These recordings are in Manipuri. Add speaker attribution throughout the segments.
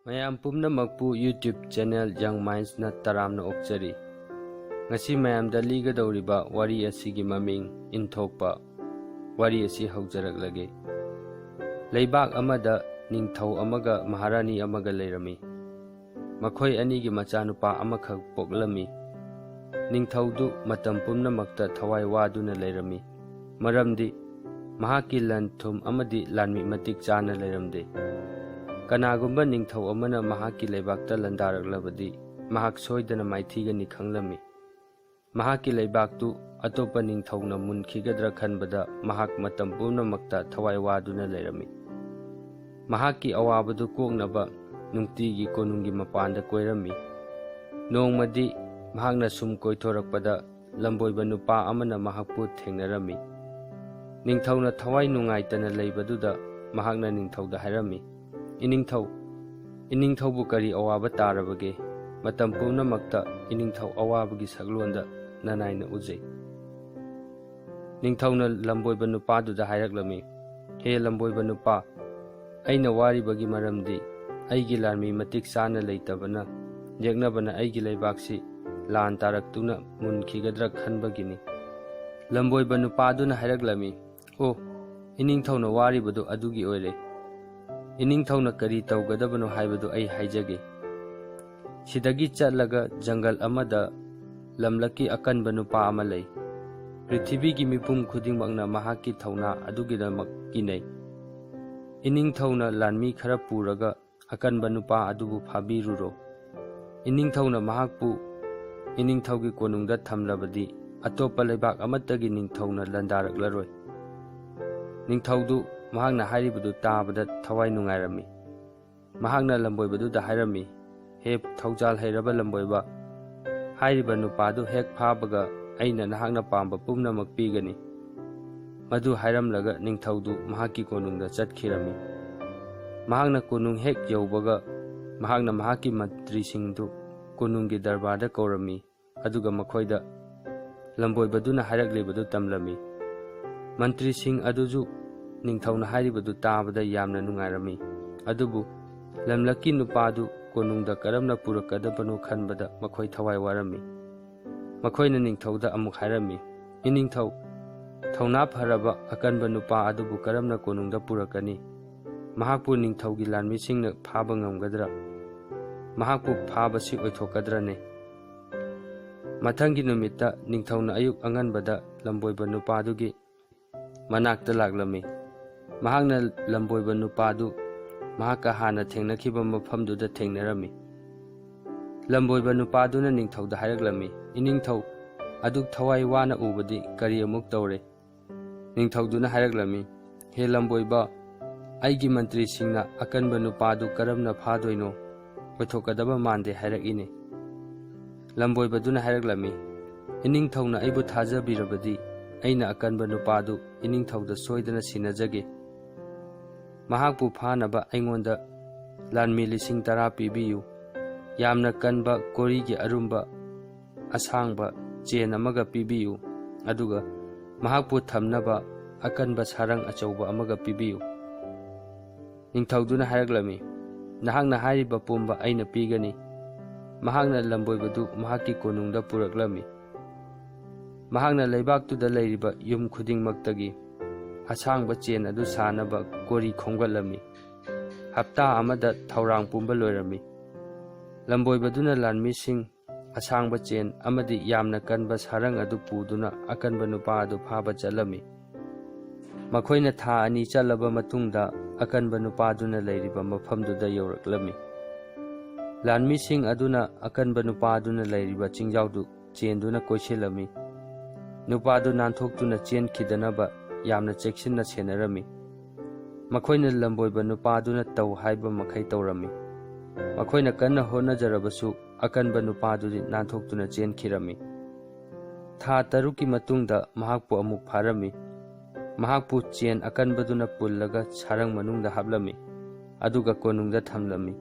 Speaker 1: ꯃꯌꯥꯝ ꯄꯨꯝꯅꯃꯛꯄꯨ YouTube ꯆꯦꯅꯦꯜ ꯌꯪ ꯃꯥꯏꯟꯁꯅ ꯇꯔꯥꯝꯅ ꯑꯣꯛꯆꯔꯤ꯫ ꯉꯁꯤ ꯃꯌꯥꯝꯗ ꯂꯤꯒꯗꯧꯔꯤꯕ ꯋꯥꯔꯤ ꯑꯁꯤꯒꯤ ꯃꯃꯤꯡ ꯏꯟꯊꯣꯛꯄ꯫ ꯋꯥꯔꯤ ꯑꯁꯤ ꯍꯧꯖꯔꯛꯂꯒꯦ꯫ ꯂꯩꯕꯥꯛ ꯑꯃꯗ ꯅꯤꯡꯊꯧ ꯑꯃꯒ ꯃꯍꯥꯔꯥꯅꯤ ꯑꯃꯒ ꯂꯩꯔꯝꯃꯤ꯫ ꯃꯈꯣꯏ ꯑꯅꯤꯒꯤ ꯃꯆꯥꯅꯨꯄꯥ ꯑꯃꯈꯛ ꯄꯣꯛꯂꯝꯃꯤ꯫ ꯅꯤꯡꯊꯧꯗꯨ ꯃꯇꯝ ꯄꯨꯝꯅꯃꯛꯇ ꯊꯋꯥꯏ ꯋꯥꯗꯨꯅ ꯂꯩꯔꯝꯃꯤ, ꯃꯔꯝꯗꯤ ꯃꯍꯥꯛꯀꯤ ꯂꯟ ꯊꯨꯝ ꯑꯃꯗꯤ ꯂꯥꯟꯃꯤ ꯃꯇꯤꯛ ꯆꯥꯅ ꯂꯩꯔꯝꯗꯦ꯫ ꯀꯅꯥꯒꯨꯝꯕ ꯅꯤꯡꯊꯧ ꯑꯃꯅ ꯃꯍꯥꯛꯀꯤ ꯂꯩꯕꯥꯛꯇ ꯂꯥꯟꯗꯥꯔꯛꯂꯕꯗꯤ ꯃꯍꯥꯛ ꯁꯣꯏꯗꯅ ꯃꯥꯏꯊꯤꯒꯅꯤ ꯈꯪꯂꯝꯃꯤ꯫ ꯃꯍꯥꯛꯀꯤ ꯂꯩꯕꯥꯛꯇꯨ ꯑꯇꯣꯞꯄ ꯅꯤꯡꯊꯧꯅ ꯃꯨꯟꯈꯤꯒꯗ꯭ꯔꯥ ꯈꯟꯕꯗ ꯃꯍꯥꯛ ꯃꯇꯝ ꯄꯨꯝꯅꯃꯛꯇ ꯊꯋꯥꯏ ꯋꯥꯗꯨꯅ ꯂꯩꯔꯝꯃꯤ꯫ ꯃꯍꯥꯛꯀꯤ ꯑꯋꯥꯕꯗꯨ ꯀꯣꯛꯅꯕ ꯅꯨꯡꯇꯤꯒꯤ ꯀꯣꯅꯨꯡꯒꯤ ꯃꯄꯥꯟꯗ ꯀꯣꯏꯔꯝꯃꯤ꯫ ꯅꯣꯡꯃꯗꯤ ꯃꯍꯥꯛꯅ ꯁꯨꯝ ꯀꯣꯏꯊꯣꯔꯛꯄꯗ ꯂꯝꯕꯣꯏꯕ ꯅꯨꯄꯥ ꯑꯃꯅ ꯃꯍꯥꯛꯄꯨ ꯊꯦꯡꯅꯔꯝꯃꯤ꯫ ꯅꯤꯡꯊꯧꯅ ꯊꯋꯥꯏ ꯅꯨꯡꯉꯥꯏꯇꯅ ꯂꯩꯕꯗꯨꯗ ꯃꯍꯥꯛꯅ ꯅꯤꯡꯊꯧꯗ ꯍꯥꯏꯔꯝꯃꯤ, ꯏꯅꯤꯡꯊꯧꯕꯨ ꯀꯔꯤ ꯑꯋꯥꯕ ꯇꯥꯔꯕꯒꯦ? ꯃꯇꯝ ꯄꯨꯝꯅꯃꯛꯇ ꯏꯅꯤꯡꯊꯧ ꯑꯋꯥꯕꯒꯤ ꯁꯛꯂꯣꯟꯗ ꯅꯅꯥꯏꯅ ꯎꯖꯩ꯫ ꯅꯤꯡꯊꯧꯅ ꯂꯝꯕꯣꯏꯕ ꯅꯨꯄꯥꯗꯨꯗ ꯍꯥꯏꯔꯛꯂꯝꯃꯤ, ꯍꯦ ꯂꯝꯕꯣꯏꯕ ꯅꯨꯄꯥ, ꯑꯩꯅ ꯋꯥꯔꯤꯕꯒꯤ ꯃꯔꯝꯗꯤ ꯑꯩꯒꯤ ꯂꯥꯟꯃꯤ ꯃꯇꯤꯛ ꯆꯥꯅ ꯂꯩꯇꯕꯅ ꯌꯦꯛꯅꯕꯅ ꯑꯩꯒꯤ ꯂꯩꯕꯥꯛꯁꯤ ꯂꯥꯟ ꯇꯥꯔꯛꯇꯨꯅ ꯃꯨꯟꯈꯤꯒꯗ꯭ꯔꯥ ꯈꯟꯕꯒꯤꯅꯤ꯫ ꯂꯝꯕꯣꯏꯕ ꯅꯨꯄꯥꯗꯨꯅ ꯍꯥꯏꯔꯛꯂꯝꯃꯤ, ꯑꯣ, ꯏꯅꯤꯡꯊꯧꯅ ꯋꯥꯔꯤꯕꯗꯨ ꯑꯗꯨꯒꯤ ꯑꯣꯏꯔꯦ꯫ ꯏꯅꯤꯡꯊꯧꯅ ꯀꯔꯤ ꯇꯧꯒꯗꯕꯅꯣ ꯍꯥꯏꯕꯗꯨ ꯑꯩ ꯍꯥꯏꯖꯒꯦ꯫ ꯁꯤꯗꯒꯤ ꯆꯠꯂꯒ ꯖꯪꯒꯜ ꯑꯃꯗ ꯂꯝꯂꯛꯀꯤ ꯑꯀꯟꯕ ꯅꯨꯄꯥ ꯑꯃ ꯂꯩ꯫ ꯄ꯭ꯔꯤꯊꯤꯕꯤꯒꯤ ꯃꯤꯄꯨꯝ ꯈꯨꯗꯤꯡꯃꯛꯅ ꯃꯍꯥꯛꯀꯤ ꯊꯧꯅꯥ ꯑꯗꯨꯒꯤꯗꯃꯛ ꯀꯤꯅꯩ꯫ ꯏꯅꯤꯡꯊꯧꯅ ꯂꯥꯟꯃꯤ ꯈꯔ ꯄꯨꯔꯒ ꯑꯀꯟꯕ ꯅꯨꯄꯥ ꯑꯗꯨꯕꯨ ꯐꯥꯕꯤꯔꯨꯔꯣ꯫ ꯏꯅꯤꯡꯊꯧꯅ ꯃꯍꯥꯛꯄꯨ ꯏꯅꯤꯡꯊꯧꯒꯤ ꯀꯣꯅꯨꯡꯗ ꯊꯝꯂꯕꯗꯤ ꯑꯇꯣꯞꯄ ꯂꯩꯕꯥꯛ ꯑꯃꯠꯇꯒꯤ ꯅꯤꯡꯊꯧꯅ ꯂꯥꯟꯗꯥꯔꯛꯂꯔꯣꯏ꯫ ꯅꯤꯡꯊꯧꯗꯨ ꯃꯍꯥꯛꯅ ꯍꯥꯏꯔꯤꯕꯗꯨ ꯇꯥꯕꯗ ꯊꯋꯥꯏ ꯅꯨꯡꯉꯥꯏꯔꯝꯃꯤ꯫ ꯃꯍꯥꯛꯅ ꯂꯝꯕꯣꯏꯕꯗꯨꯗ ꯍꯥꯏꯔꯝꯃꯤ, ꯍꯦ ꯊꯧꯖꯥꯜ ꯍꯩꯔꯕ ꯂꯝꯕꯣꯏꯕ, ꯍꯥꯏꯔꯤꯕ ꯅꯨꯄꯥꯗꯨ ꯍꯦꯛ ꯐꯥꯕꯒ ꯑꯩꯅ ꯅꯍꯥꯛꯅ ꯄꯥꯝꯕ ꯄꯨꯝꯅꯃꯛ ꯄꯤꯒꯅꯤ꯫ ꯃꯗꯨ ꯍꯥꯏꯔꯝꯂꯒ ꯅꯤꯡꯊꯧꯗꯨ ꯃꯍꯥꯛꯀꯤ ꯀꯣꯅꯨꯡꯗ ꯆꯠꯈꯤꯔꯝꯃꯤ꯫ ꯃꯍꯥꯛꯅ ꯀꯣꯅꯨꯡ ꯍꯦꯛ ꯌꯧꯕꯒ ꯃꯍꯥꯛꯅ ꯃꯍꯥꯛꯀꯤ ꯃꯟꯇ꯭ꯔꯤꯁꯤꯡꯗꯨ ꯀꯣꯅꯨꯡꯒꯤ ꯗꯔꯕꯥꯔꯗ ꯀꯧꯔꯝꯃꯤ, ꯑꯗꯨꯒ ꯃꯈꯣꯏꯗ ꯂꯝꯕꯣꯏꯕꯗꯨꯅ ꯍꯥꯏꯔꯛꯂꯤꯕꯗꯨ ꯇꯝꯂꯝꯃꯤ꯫ ꯃꯟꯇ꯭ꯔꯤꯁꯤꯡ ꯑꯗꯨꯁꯨ ꯅꯤꯡꯊꯧꯅ ꯍꯥꯏꯔꯤꯕꯗꯨ ꯇꯥꯕꯗ ꯌꯥꯝꯅ ꯅꯨꯡꯉꯥꯏꯔꯝꯃꯤ꯫ ꯑꯗꯨꯕꯨ ꯂꯝꯂꯛꯀꯤ ꯅꯨꯄꯥꯗꯨ ꯀꯣꯅꯨꯡꯗ ꯀꯔꯝꯅ ꯄꯨꯔꯛꯀꯗꯕꯅꯣ ꯈꯟꯕꯗ ꯃꯈꯣꯏ ꯊꯋꯥꯏ ꯋꯥꯔꯝꯃꯤ꯫ ꯃꯈꯣꯏꯅ ꯅꯤꯡꯊꯧꯗ ꯑꯃꯨꯛ ꯍꯥꯏꯔꯝꯃꯤ, ꯏꯅꯤꯡꯊꯧ, ꯊꯧꯅꯥ ꯐꯔꯕ ꯑꯀꯟꯕ ꯅꯨꯄꯥ ꯑꯗꯨꯕꯨ ꯀꯔꯝꯅ ꯀꯣꯅꯨꯡꯗ ꯄꯨꯔꯛꯀꯅꯤ? ꯃꯍꯥꯛꯄꯨ ꯅꯤꯡꯊꯧꯒꯤ ꯂꯥꯟꯃꯤꯁꯤꯡꯅ ꯐꯥꯕ ꯉꯝꯒꯗ꯭ꯔꯥ? ꯃꯍꯥꯛꯄꯨ ꯐꯥꯕꯁꯤ ꯑꯣꯏꯊꯣꯛꯀꯗ꯭ꯔꯅꯦ? ꯃꯊꯪꯒꯤ ꯅꯨꯃꯤꯠꯇ ꯅꯤꯡꯊꯧꯅ ꯑꯌꯨꯛ ꯑꯉꯟꯕꯗ ꯂꯝꯕꯣꯏꯕ ꯅꯨꯄꯥꯗꯨꯒꯤ ꯃꯅꯥꯛꯇ ꯂꯥꯛꯂꯝꯃꯤ꯫ ꯃꯍꯥꯛꯅ ꯂꯝꯕꯣꯏꯕ ꯅꯨꯄꯥꯗꯨ ꯃꯍꯥꯛꯀ ꯍꯥꯟꯅ ꯊꯦꯡꯅꯈꯤꯕ ꯃꯐꯝꯗꯨꯗ ꯊꯦꯡꯅꯔꯝꯃꯤ꯫ ꯂꯝꯕꯣꯏꯕ ꯅꯨꯄꯥꯗꯨꯅ ꯅꯤꯡꯊꯧꯗ ꯍꯥꯏꯔꯛꯂꯝꯃꯤ, ꯏꯅꯤꯡꯊꯧ, ꯑꯗꯨꯛ ꯊꯋꯥꯏ ꯋꯥꯅ ꯎꯕꯗꯤ ꯀꯔꯤ ꯑꯃꯨꯛ ꯇꯧꯔꯦ? ꯅꯤꯡꯊꯧꯗꯨꯅ ꯍꯥꯏꯔꯛꯂꯝꯃꯤ, ꯍꯦ ꯂꯝꯕꯣꯏꯕ, ꯑꯩꯒꯤ ꯃꯟꯇ꯭ꯔꯤꯁꯤꯡꯅ ꯑꯀꯟꯕ ꯅꯨꯄꯥꯗꯨ ꯀꯔꯝꯅ ꯐꯥꯗꯣꯏꯅꯣ? ꯑꯣꯏꯊꯣꯛꯀꯗꯕ ꯃꯥꯟꯗꯦ ꯍꯥꯏꯔꯛꯏꯅꯦ꯫ ꯂꯝꯕꯣꯏꯕꯗꯨꯅ ꯍꯥꯏꯔꯛꯂꯝꯃꯤ, ꯏꯅꯤꯡꯊꯧꯅ ꯑꯩꯕꯨ ꯊꯥꯖꯕꯤꯔꯕꯗꯤ ꯑꯩꯅ ꯑꯀꯟꯕ ꯅꯨꯄꯥꯗꯨ ꯏꯅꯤꯡꯊꯧꯗ ꯁꯣꯏꯗꯅ ꯁꯤꯟꯅꯖꯒꯦ꯫ ꯃꯍꯥꯛꯄꯨ ꯐꯥꯅꯕ ꯑꯩꯉꯣꯟꯗ ꯂꯥꯟꯃꯤ 10,000 ꯄꯤꯕꯤꯌꯨ꯫ ꯌꯥꯝꯅ ꯀꯟꯕ ꯀꯣꯔꯤꯒꯤ ꯑꯔꯨꯝꯕ ꯑꯁꯥꯡꯕ ꯆꯦꯟ ꯑꯃꯒ ꯄꯤꯕꯤꯌꯨ, ꯑꯗꯨꯒ ꯃꯍꯥꯛꯄꯨ ꯊꯝꯅꯕ ꯑꯀꯟꯕ ꯁꯥꯔꯪ ꯑꯆꯧꯕ ꯑꯃꯒ ꯄꯤꯕꯤꯌꯨ꯫ ꯅꯤꯡꯊꯧꯗꯨꯅ ꯍꯥꯏꯔꯛꯂꯝꯃꯤ, ꯅꯍꯥꯛꯅ ꯍꯥꯏꯔꯤꯕ ꯄꯨꯝꯕ ꯑꯩꯅ ꯄꯤꯒꯅꯤ꯫ ꯃꯍꯥꯛꯅ ꯂꯝꯕꯣꯏꯕꯗꯨ ꯃꯍꯥꯛꯀꯤ ꯀꯣꯅꯨꯡꯗ ꯄꯨꯔꯛꯂꯝꯃꯤ꯫ ꯃꯍꯥꯛꯅ ꯂꯩꯕꯥꯛꯇꯨꯗ ꯂꯩꯔꯤꯕ ꯌꯨꯝ ꯈꯨꯗꯤꯡꯃꯛꯇꯒꯤ ꯑꯁꯥꯡꯕ ꯆꯦꯟ ꯑꯗꯨ ꯁꯥꯅꯕ ꯀꯣꯔꯤ ꯈꯣꯝꯒꯠꯂꯝꯃꯤ꯫ ꯍꯞꯇꯥ ꯑꯃꯗ ꯊꯧꯔꯥꯡ ꯄꯨꯝꯕ ꯂꯣꯏꯔꯝꯃꯤ꯫ ꯂꯝꯕꯣꯏꯕꯗꯨꯅ ꯂꯥꯟꯃꯤꯁꯤꯡ, ꯑꯁꯥꯡꯕ ꯆꯦꯟ ꯑꯃꯗꯤ ꯌꯥꯝꯅ ꯀꯟꯕ ꯁꯥꯔꯪ ꯑꯗꯨ ꯄꯨꯗꯨꯅ ꯑꯀꯟꯕ ꯅꯨꯄꯥ ꯑꯗꯨ ꯐꯥꯕ ꯆꯠꯂꯝꯃꯤ꯫ ꯃꯈꯣꯏꯅ ꯊꯥ 2 ꯆꯠꯂꯕ ꯃꯇꯨꯡꯗ ꯑꯀꯟꯕ ꯅꯨꯄꯥꯗꯨꯅ ꯂꯩꯔꯤꯕ ꯃꯐꯝꯗꯨꯗ ꯌꯧꯔꯛꯂꯝꯃꯤ꯫ ꯂꯥꯟꯃꯤꯁꯤꯡ ꯑꯗꯨꯅ ꯑꯀꯟꯕ ꯅꯨꯄꯥꯗꯨꯅ ꯂꯩꯔꯤꯕ ꯆꯤꯡꯖꯥꯎꯗꯨ ꯆꯦꯟꯗꯨꯅ ꯀꯣꯏꯁꯤꯜꯂꯝꯃꯤ꯫ ꯅꯨꯄꯥꯗꯨ ꯅꯥꯟꯊꯣꯛꯇꯨꯅ ꯆꯦꯟꯈꯤꯗꯅꯕ ꯌꯥꯝꯅ ꯆꯦꯛꯁꯤꯟꯅ ꯁꯦꯟꯅꯔꯝꯃꯤ꯫ ꯃꯈꯣꯏꯅ ꯂꯝꯕꯣꯏꯕ ꯅꯨꯄꯥꯗꯨꯅ ꯇꯧ ꯍꯥꯏꯕ ꯃꯈꯩ ꯇꯧꯔꯝꯃꯤ꯫ ꯃꯈꯣꯏꯅ ꯀꯟꯅ ꯍꯣꯠꯅꯖꯔꯕꯁꯨ ꯑꯀꯟꯕ ꯅꯨꯄꯥꯗꯨꯗꯤ ナꯟꯊꯣꯛꯇꯨꯅ ꯆꯦꯟꯈꯤꯔꯝꯃꯤ꯫ ꯊꯥ 3ꯀꯤ ꯃꯇꯨꯡꯗ ꯃꯍꯥꯛꯄꯨ ꯑꯃꯨꯛ ꯐꯥꯔꯝꯃꯤ꯫ ꯃꯍꯥꯛꯄꯨ ꯆꯦꯟ ꯑꯀꯟꯕꯗꯨꯅ ꯄꯨꯜꯂꯒ ꯁꯥꯔꯪ ꯃꯅꯨꯡꯗ ꯍꯥꯞꯂꯝꯃꯤ, ꯑꯗꯨꯒ ꯀꯣꯅꯨꯡꯗ ꯊꯝꯂꯝꯃꯤ꯫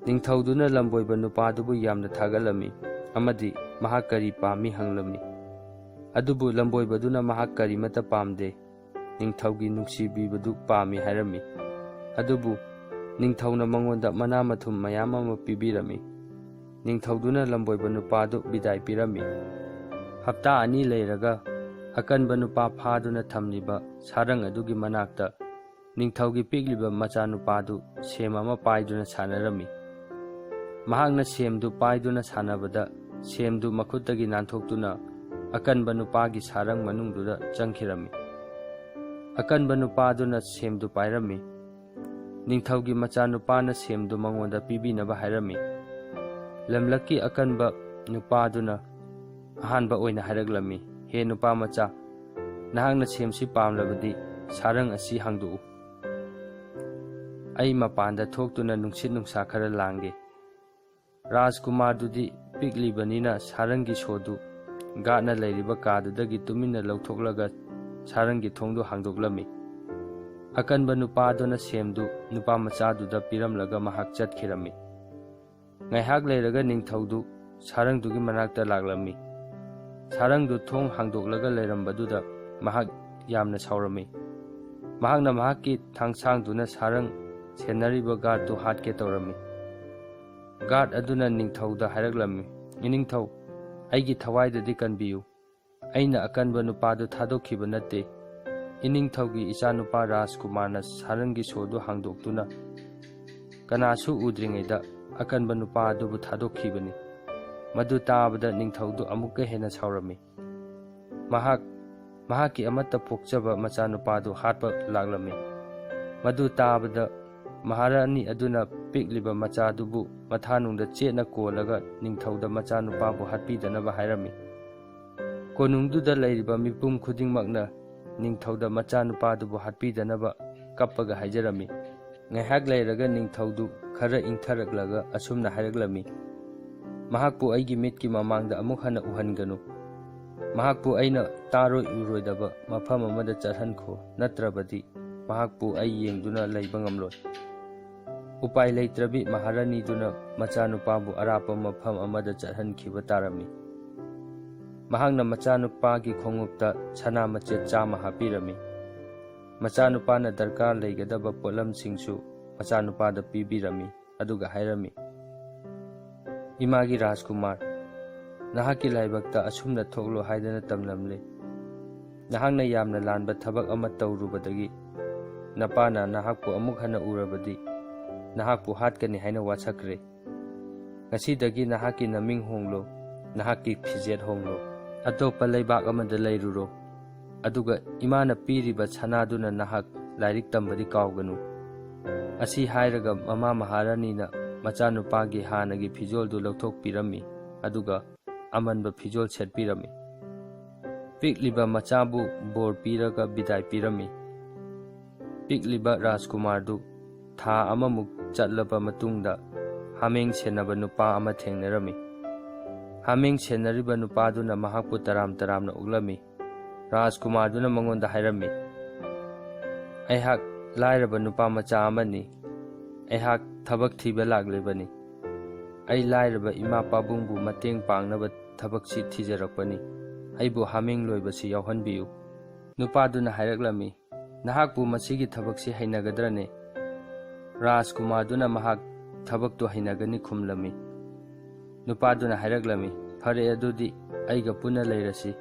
Speaker 1: ꯅꯤꯡꯊꯧꯗꯨꯅ ꯂꯝꯕꯣꯏꯕ ꯅꯨꯄꯥꯗꯨꯕꯨ ꯌꯥꯝꯅ ꯊꯥꯒꯠꯂꯝꯃꯤ ꯑꯃꯗꯤ ꯃꯍꯥꯛ ꯀꯔꯤ ꯄꯥꯝꯃꯤ ꯍꯪꯂꯝꯃꯤ꯫ ꯑꯗꯨꯕꯨ ꯂꯝꯕꯣꯏꯕꯗꯨꯅ ꯃꯍꯥꯛ ꯀꯔꯤꯃꯠꯇ ꯄꯥꯝꯗꯦ, ꯅꯤꯡꯊꯧꯒꯤ ꯅꯨꯡꯁꯤꯕꯤꯕꯗꯨ ꯄꯥꯝꯃꯤ ꯍꯥꯏꯔꯝꯃꯤ꯫ ꯑꯗꯨꯕꯨ ꯅꯤꯡꯊꯧꯅ ꯃꯉꯣꯟꯗ ꯃꯅꯥ ꯃꯊꯨꯝ ꯃꯌꯥꯝ ꯑꯃ ꯄꯤꯕꯤꯔꯝꯃꯤ꯫ ꯅꯤꯡꯊꯧꯗꯨꯅ ꯂꯝꯕꯣꯏꯕ ꯅꯨꯄꯥꯗꯨ ꯕꯤꯗꯥꯏ ꯄꯤꯔꯝꯃꯤ꯫ ꯍꯞꯇꯥ 2 ꯂꯩꯔꯒ ꯑꯀꯟꯕ ꯅꯨꯄꯥ ꯐꯥꯗꯨꯅ ꯊꯝꯂꯤꯕ ꯁꯥꯔꯪ ꯑꯗꯨꯒꯤ ꯃꯅꯥꯛꯇ ꯅꯤꯡꯊꯧꯒꯤ ꯄꯤꯛꯂꯤꯕ ꯃꯆꯥꯅꯨꯄꯥꯗꯨ ꯁꯦꯝ ꯑꯃ ꯄꯥꯏꯗꯨꯅ ꯁꯥꯟꯅꯔꯝꯃꯤ꯫ ꯃꯍꯥꯛꯅ ꯁꯦꯝꯗꯨ ꯄꯥꯏꯗꯨꯅ ꯁꯥꯟꯅꯕꯗ ꯁꯦꯝꯗꯨ ꯃꯈꯨꯠꯇꯒꯤ ꯅꯥꯟꯊꯣꯛꯇꯨꯅ ꯑꯀꯟꯕ ꯅꯨꯄꯥꯒꯤ ꯁꯥꯔꯪ ꯃꯅꯨꯡꯗꯨꯗ ꯆꯪꯈꯤꯔꯝꯃꯤ꯫ ꯑꯀꯟꯕ ꯅꯨꯄꯥꯗꯨꯅ ꯁꯦꯝꯗꯨ ꯄꯥꯏꯔꯝꯃꯤ꯫ ꯅꯤꯡꯊꯧꯒꯤ ꯃꯆꯥꯅꯨꯄꯥꯅ ꯁꯦꯝꯗꯨ ꯃꯉꯣꯟꯗ ꯄꯤꯕꯤꯅꯕ ꯍꯥꯏꯔꯝꯃꯤ꯫ ꯂꯝꯂꯛꯀꯤ ꯑꯀꯟꯕ ꯅꯨꯄꯥꯗꯨꯅ ꯑꯍꯥꯟꯕ ꯑꯣꯏꯅ ꯍꯥꯏꯔꯛꯂꯝꯃꯤ, "ꯍꯦ ꯅꯨꯄꯥ ꯃꯆꯥ, ꯅꯍꯥꯛꯅ ꯁꯦꯝꯁꯤ ꯄꯥꯝꯂꯕꯗꯤ ꯁꯥꯔꯪ ꯑꯁꯤ ꯍꯥꯡꯗꯣꯛꯎ꯫ ꯑꯩ ꯃꯄꯥꯟꯗ ꯊꯣꯛꯇꯨꯅ ꯅꯨꯡꯁꯤꯠ ꯅꯨꯡꯁꯥ ꯈꯔ ꯂꯥꯡꯒꯦ꯫" ꯔꯥꯖꯀꯨꯃꯥꯔꯗꯨꯗꯤ ꯄꯤꯛꯂꯤꯕꯅꯤꯅ ꯁꯥꯔꯪꯒꯤ ꯁꯣꯗꯨ ꯒꯥꯔꯗꯅ ꯂꯩꯔꯤꯕ ꯀꯥꯗꯨꯗꯒꯤ ꯇꯨꯃꯤꯟꯅ ꯂꯧꯊꯣꯛꯂꯒ ꯁꯥꯔꯪꯒꯤ ꯊꯣꯡꯗꯨ ꯍꯥꯡꯗꯣꯛꯂꯝꯃꯤ꯫ ꯑꯀꯟꯕ ꯅꯨꯄꯥꯗꯨꯅ ꯁꯦꯝꯗꯨ ꯅꯨꯄꯥ ꯃꯆꯥꯗꯨꯗ ꯄꯤꯔꯝꯂꯒ ꯃꯍꯥꯛ ꯆꯠꯈꯤꯔꯝꯃꯤ꯫ ꯉꯥꯏꯍꯥꯛ ꯂꯩꯔꯒ ꯅꯤꯡꯊꯧꯗꯨ ꯁꯥꯔꯪꯗꯨꯒꯤ ꯃꯅꯥꯛꯇ ꯂꯥꯛꯂꯝꯃꯤ꯫ ꯁꯥꯔꯪꯗꯨ ꯊꯣꯡ ꯍꯥꯡꯗꯣꯛꯂꯒ ꯂꯩꯔꯝꯕꯗꯨꯗ ꯃꯍꯥꯛ ꯌꯥꯝꯅ ꯁꯥꯎꯔꯝꯃꯤ꯫ ꯃꯍꯥꯛꯅ ꯃꯍꯥꯛꯀꯤ ꯊꯥꯡꯁꯥꯡꯗꯨꯅ ꯁꯥꯔꯪ ꯁꯦꯟꯅꯔꯤꯕ ꯒꯥꯔꯗꯇꯨ ꯍꯥꯠꯀꯦ ꯇꯧꯔꯝꯃꯤ꯫ ꯒꯥꯔꯗ ꯑꯗꯨꯅ ꯅꯤꯡꯊꯧꯗ ꯍꯥꯏꯔꯛꯂꯝꯃꯤ, "ꯏꯅꯤꯡꯊꯧ, ꯑꯩꯒꯤ ꯊꯋꯥꯏꯗꯗꯤ ꯀꯟꯕꯤꯌꯨ, ꯑꯩꯅ ꯑꯀꯟꯕ ꯅꯨꯄꯥꯗꯨ ꯊꯥꯗꯣꯛꯈꯤꯕ ꯅꯠꯇꯦ꯫ ꯏꯅꯤꯡꯊꯧꯒꯤ ꯏꯆꯥꯅꯨꯄꯥ ꯔꯥꯖꯀꯨꯃꯥꯔꯅ ꯁꯥꯔꯪꯒꯤ ꯁꯣꯗꯨ ꯍꯥꯡꯗꯣꯛꯇꯨꯅ ꯀꯅꯥꯁꯨ ꯎꯗ꯭ꯔꯤꯉꯩꯗ ꯑꯀꯟꯕ ꯅꯨꯄꯥ ꯑꯗꯨꯕꯨ ꯊꯥꯗꯣꯛꯈꯤꯕꯅꯤ꯫" ꯃꯗꯨ ꯇꯥꯕꯗ ꯅꯤꯡꯊꯧꯗꯨ ꯑꯃꯨꯛꯀ ꯍꯦꯟꯅ ꯁꯥꯎꯔꯝꯃꯤ꯫ ꯃꯍꯥꯛꯀꯤ ꯑꯃꯠꯇ ꯄꯣꯛꯆꯕ ꯃꯆꯥꯅꯨꯄꯥꯗꯨ ꯍꯥꯠꯄ ꯂꯥꯛꯂꯝꯃꯤ꯫ ꯃꯗꯨ ꯇꯥꯕꯗ ꯃꯍꯥꯔꯥꯅꯤ ꯑꯗꯨꯅ ꯄꯤꯛꯂꯤꯕ ꯃꯆꯥꯗꯨꯕꯨ ꯃꯊꯥꯅꯨꯡꯗ ꯆꯦꯠꯅ ꯀꯣꯜꯂꯒ ꯅꯤꯡꯊꯧꯗ ꯃꯆꯥꯅꯨꯄꯥꯕꯨ ꯍꯥꯠꯄꯤꯗꯅꯕ ꯍꯥꯏꯔꯝꯃꯤ꯫ ꯀꯣꯅꯨꯡꯗꯨꯗ ꯂꯩꯔꯤꯕ ꯃꯤꯄꯨꯝ ꯈꯨꯗꯤꯡꯃꯛꯅ ꯅꯤꯡꯊꯧꯗ ꯃꯆꯥꯅꯨꯄꯥꯗꯨꯕꯨ ꯍꯥꯠꯄꯤꯗꯅꯕ ꯀꯞꯄꯒ ꯍꯥꯏꯖꯔꯝꯃꯤ꯫ ꯉꯥꯏꯍꯥꯛ ꯂꯩꯔꯒ ꯅꯤꯡꯊꯧꯗꯨ ꯈꯔ ꯏꯪꯊꯔꯛꯂꯒ ꯑꯁꯨꯝꯅ ꯍꯥꯏꯔꯛꯂꯝꯃꯤ, "ꯃꯍꯥꯛꯄꯨ ꯑꯩꯒꯤ ꯃꯤꯠꯀꯤ ꯃꯃꯥꯡꯗ ꯑꯃꯨꯛ ꯍꯟꯅ ꯎꯍꯟꯒꯅꯨ꯫ ꯃꯍꯥꯛꯄꯨ ꯑꯩꯅ ꯇꯥꯔꯣꯏ ꯎꯔꯣꯏꯗꯕ ꯃꯐꯝ ꯑꯃꯗ ꯆꯠꯍꯟꯈꯣ, ꯅꯠꯇ꯭ꯔꯕꯗꯤ ꯃꯍꯥꯛꯄꯨ ꯑꯩ ꯌꯦꯡꯗꯨꯅ ꯂꯩꯕ ꯉꯝꯂꯣꯏ꯫" ꯎꯄꯥꯏ ꯂꯩꯇ꯭ꯔꯕꯤ ꯃꯍꯥꯔꯥꯅꯤꯗꯨꯅ ꯃꯆꯥꯅꯨꯄꯥꯕꯨ ꯑꯔꯥꯞꯄ ꯃꯐꯝ ꯑꯃꯗ ꯆꯠꯍꯟꯈꯤꯕ ꯇꯥꯔꯝꯃꯤ꯫ ꯃꯍꯥꯛꯅ ꯃꯆꯥꯅꯨꯄꯥꯒꯤ ꯈꯣꯡꯎꯞꯇ ꯁꯅꯥ ꯃꯆꯦꯠ 100 ꯍꯥꯞꯄꯤꯔꯝꯃꯤ꯫ ꯃꯆꯥꯅꯨꯄꯥꯅ ꯗꯔꯀꯥꯔ ꯂꯩꯒꯗꯕ ꯄꯣꯠꯂꯝꯁꯤꯡꯁꯨ ꯃꯆꯥꯅꯨꯄꯥꯗ ꯄꯤꯕꯤꯔꯝꯃꯤ꯫ ꯑꯗꯨꯒ ꯍꯥꯏꯔꯝꯃꯤ, "ꯏꯃꯥꯒꯤ ꯔꯥꯖꯀꯨꯃꯥꯔ, ꯅꯍꯥꯛꯀꯤ ꯂꯥꯏꯕꯛꯇ ꯑꯁꯨꯝꯅ ꯊꯣꯛꯂꯣ ꯍꯥꯏꯗꯅ ꯇꯝꯂꯝꯂꯦ꯫ ꯅꯍꯥꯛꯅ ꯌꯥꯝꯅ ꯂꯥꯟꯕ ꯊꯕꯛ ꯑꯃ ꯇꯧꯔꯨꯕꯗꯒꯤ ꯅꯄꯥꯅ ꯅꯍꯥꯛꯄꯨ ꯑꯃꯨꯛ ꯍꯟꯅ ꯎꯔꯕꯗꯤ ꯅꯍꯥꯛꯄꯨ ꯍꯥꯠꯀꯅꯤ ꯍꯥꯏꯅ ꯋꯥꯁꯛꯈ꯭ꯔꯦ꯫ ꯉꯁꯤꯗꯒꯤ ꯅꯍꯥꯛꯀꯤ ꯅꯃꯤꯡ ꯍꯣꯡꯂꯣ, ꯅꯍꯥꯛꯀꯤ ꯐꯤꯖꯦꯠ ꯍꯣꯡꯂꯣ, ꯑꯇꯣꯞꯄ ꯂꯩꯕꯥꯛ ꯑꯃꯗ ꯂꯩꯔꯨꯔꯣ, ꯑꯗꯨꯒ ꯏꯃꯥꯅ ꯄꯤꯔꯤꯕ ꯁꯅꯥꯗꯨꯅ ꯅꯍꯥꯛ ꯂꯥꯏꯔꯤꯛ ꯇꯝꯕꯗꯤ ꯀꯥꯎꯒꯅꯨ." ꯑꯁꯤ ꯍꯥꯏꯔꯒ ꯃꯃꯥ ꯃꯍꯥꯔꯥꯅꯤꯅ ꯃꯆꯥꯅꯨꯄꯥꯒꯤ ꯍꯥꯟꯅꯒꯤ ꯐꯤꯖꯣꯜꯗꯨ ꯂꯧꯊꯣꯛꯄꯤꯔꯝꯃꯤ, ꯑꯗꯨꯒ ꯑꯃꯟꯕ ꯐꯤꯖꯣꯜ ꯁꯦꯠꯄꯤꯔꯝꯃꯤ꯫ ꯄꯤꯛꯂꯤꯕ ꯃꯆꯥꯕꯨ ꯕꯣꯔ ꯄꯤꯔꯒ ꯕꯤꯗꯥꯏ ꯄꯤꯔꯝꯃꯤ꯫ ꯄꯤꯛꯂꯤꯕ ꯔꯥꯖꯀꯨꯃꯥꯔꯗꯨ ꯊꯥ ꯑꯃꯃꯨꯛ ꯆꯠꯂꯕ ꯃꯇꯨꯡꯗ ꯍꯥꯃꯦꯡ ꯁꯦꯟꯅꯕ ꯅꯨꯄꯥ ꯑꯃ ꯊꯦꯡꯅꯔꯝꯃꯤ꯫ ꯍꯥꯃꯦꯡ ꯁꯦꯟꯅꯔꯤꯕ ꯅꯨꯄꯥꯗꯨꯅ ꯃꯍꯥꯛꯄꯨ ꯇꯔꯥꯝ ꯇꯔꯥꯝꯅ ꯑꯣꯛꯂꯝꯃꯤ꯫ ꯔꯥꯖꯀꯨꯃꯥꯔꯗꯨꯅ ꯃꯉꯣꯟꯗ ꯍꯥꯏꯔꯝꯃꯤ, "ꯑꯩꯍꯥꯛ ꯂꯥꯏꯔꯕ ꯅꯨꯄꯥ ꯃꯆꯥ ꯑꯃꯅꯤ꯫ ꯑꯩꯍꯥꯛ ꯊꯕꯛ ꯊꯤꯕ ꯂꯥꯛꯂꯤꯕꯅꯤ꯫ ꯑꯩ ꯂꯥꯏꯔꯕ ꯏꯃꯥ ꯄꯥꯕꯨꯡꯕꯨ ꯃꯇꯦꯡ ꯄꯥꯡꯅꯕ ꯊꯕꯛꯁꯤ ꯊꯤꯖꯔꯛꯄꯅꯤ꯫ ꯑꯩꯕꯨ ꯍꯥꯃꯦꯡ ꯂꯣꯏꯕꯁꯤ ꯌꯥꯎꯍꯟꯕꯤꯌꯨ꯫" ꯅꯨꯄꯥꯗꯨꯅ ꯍꯥꯏꯔꯛꯂꯝꯃꯤ, "ꯅꯍꯥꯛꯄꯨ ꯃꯁꯤꯒꯤ ꯊꯕꯛꯁꯤ ꯍꯩꯅꯒꯗ꯭ꯔꯅꯦ?" ꯔꯥꯖꯀꯨꯃꯥꯔꯗꯨꯅ ꯃꯍꯥꯛ ꯊꯕꯛꯇꯨ ꯍꯩꯅꯒꯅꯤ ꯈꯨꯝꯂꯝꯃꯤ꯫ ꯅꯨꯄꯥꯗꯨꯅ ꯍꯥꯏꯔꯛꯂꯝꯃꯤ, "ꯐꯔꯦ, ꯑꯗꯨꯗꯤ ꯑꯩꯒ ꯄꯨꯟꯅ ꯂꯩꯔꯁꯤ꯫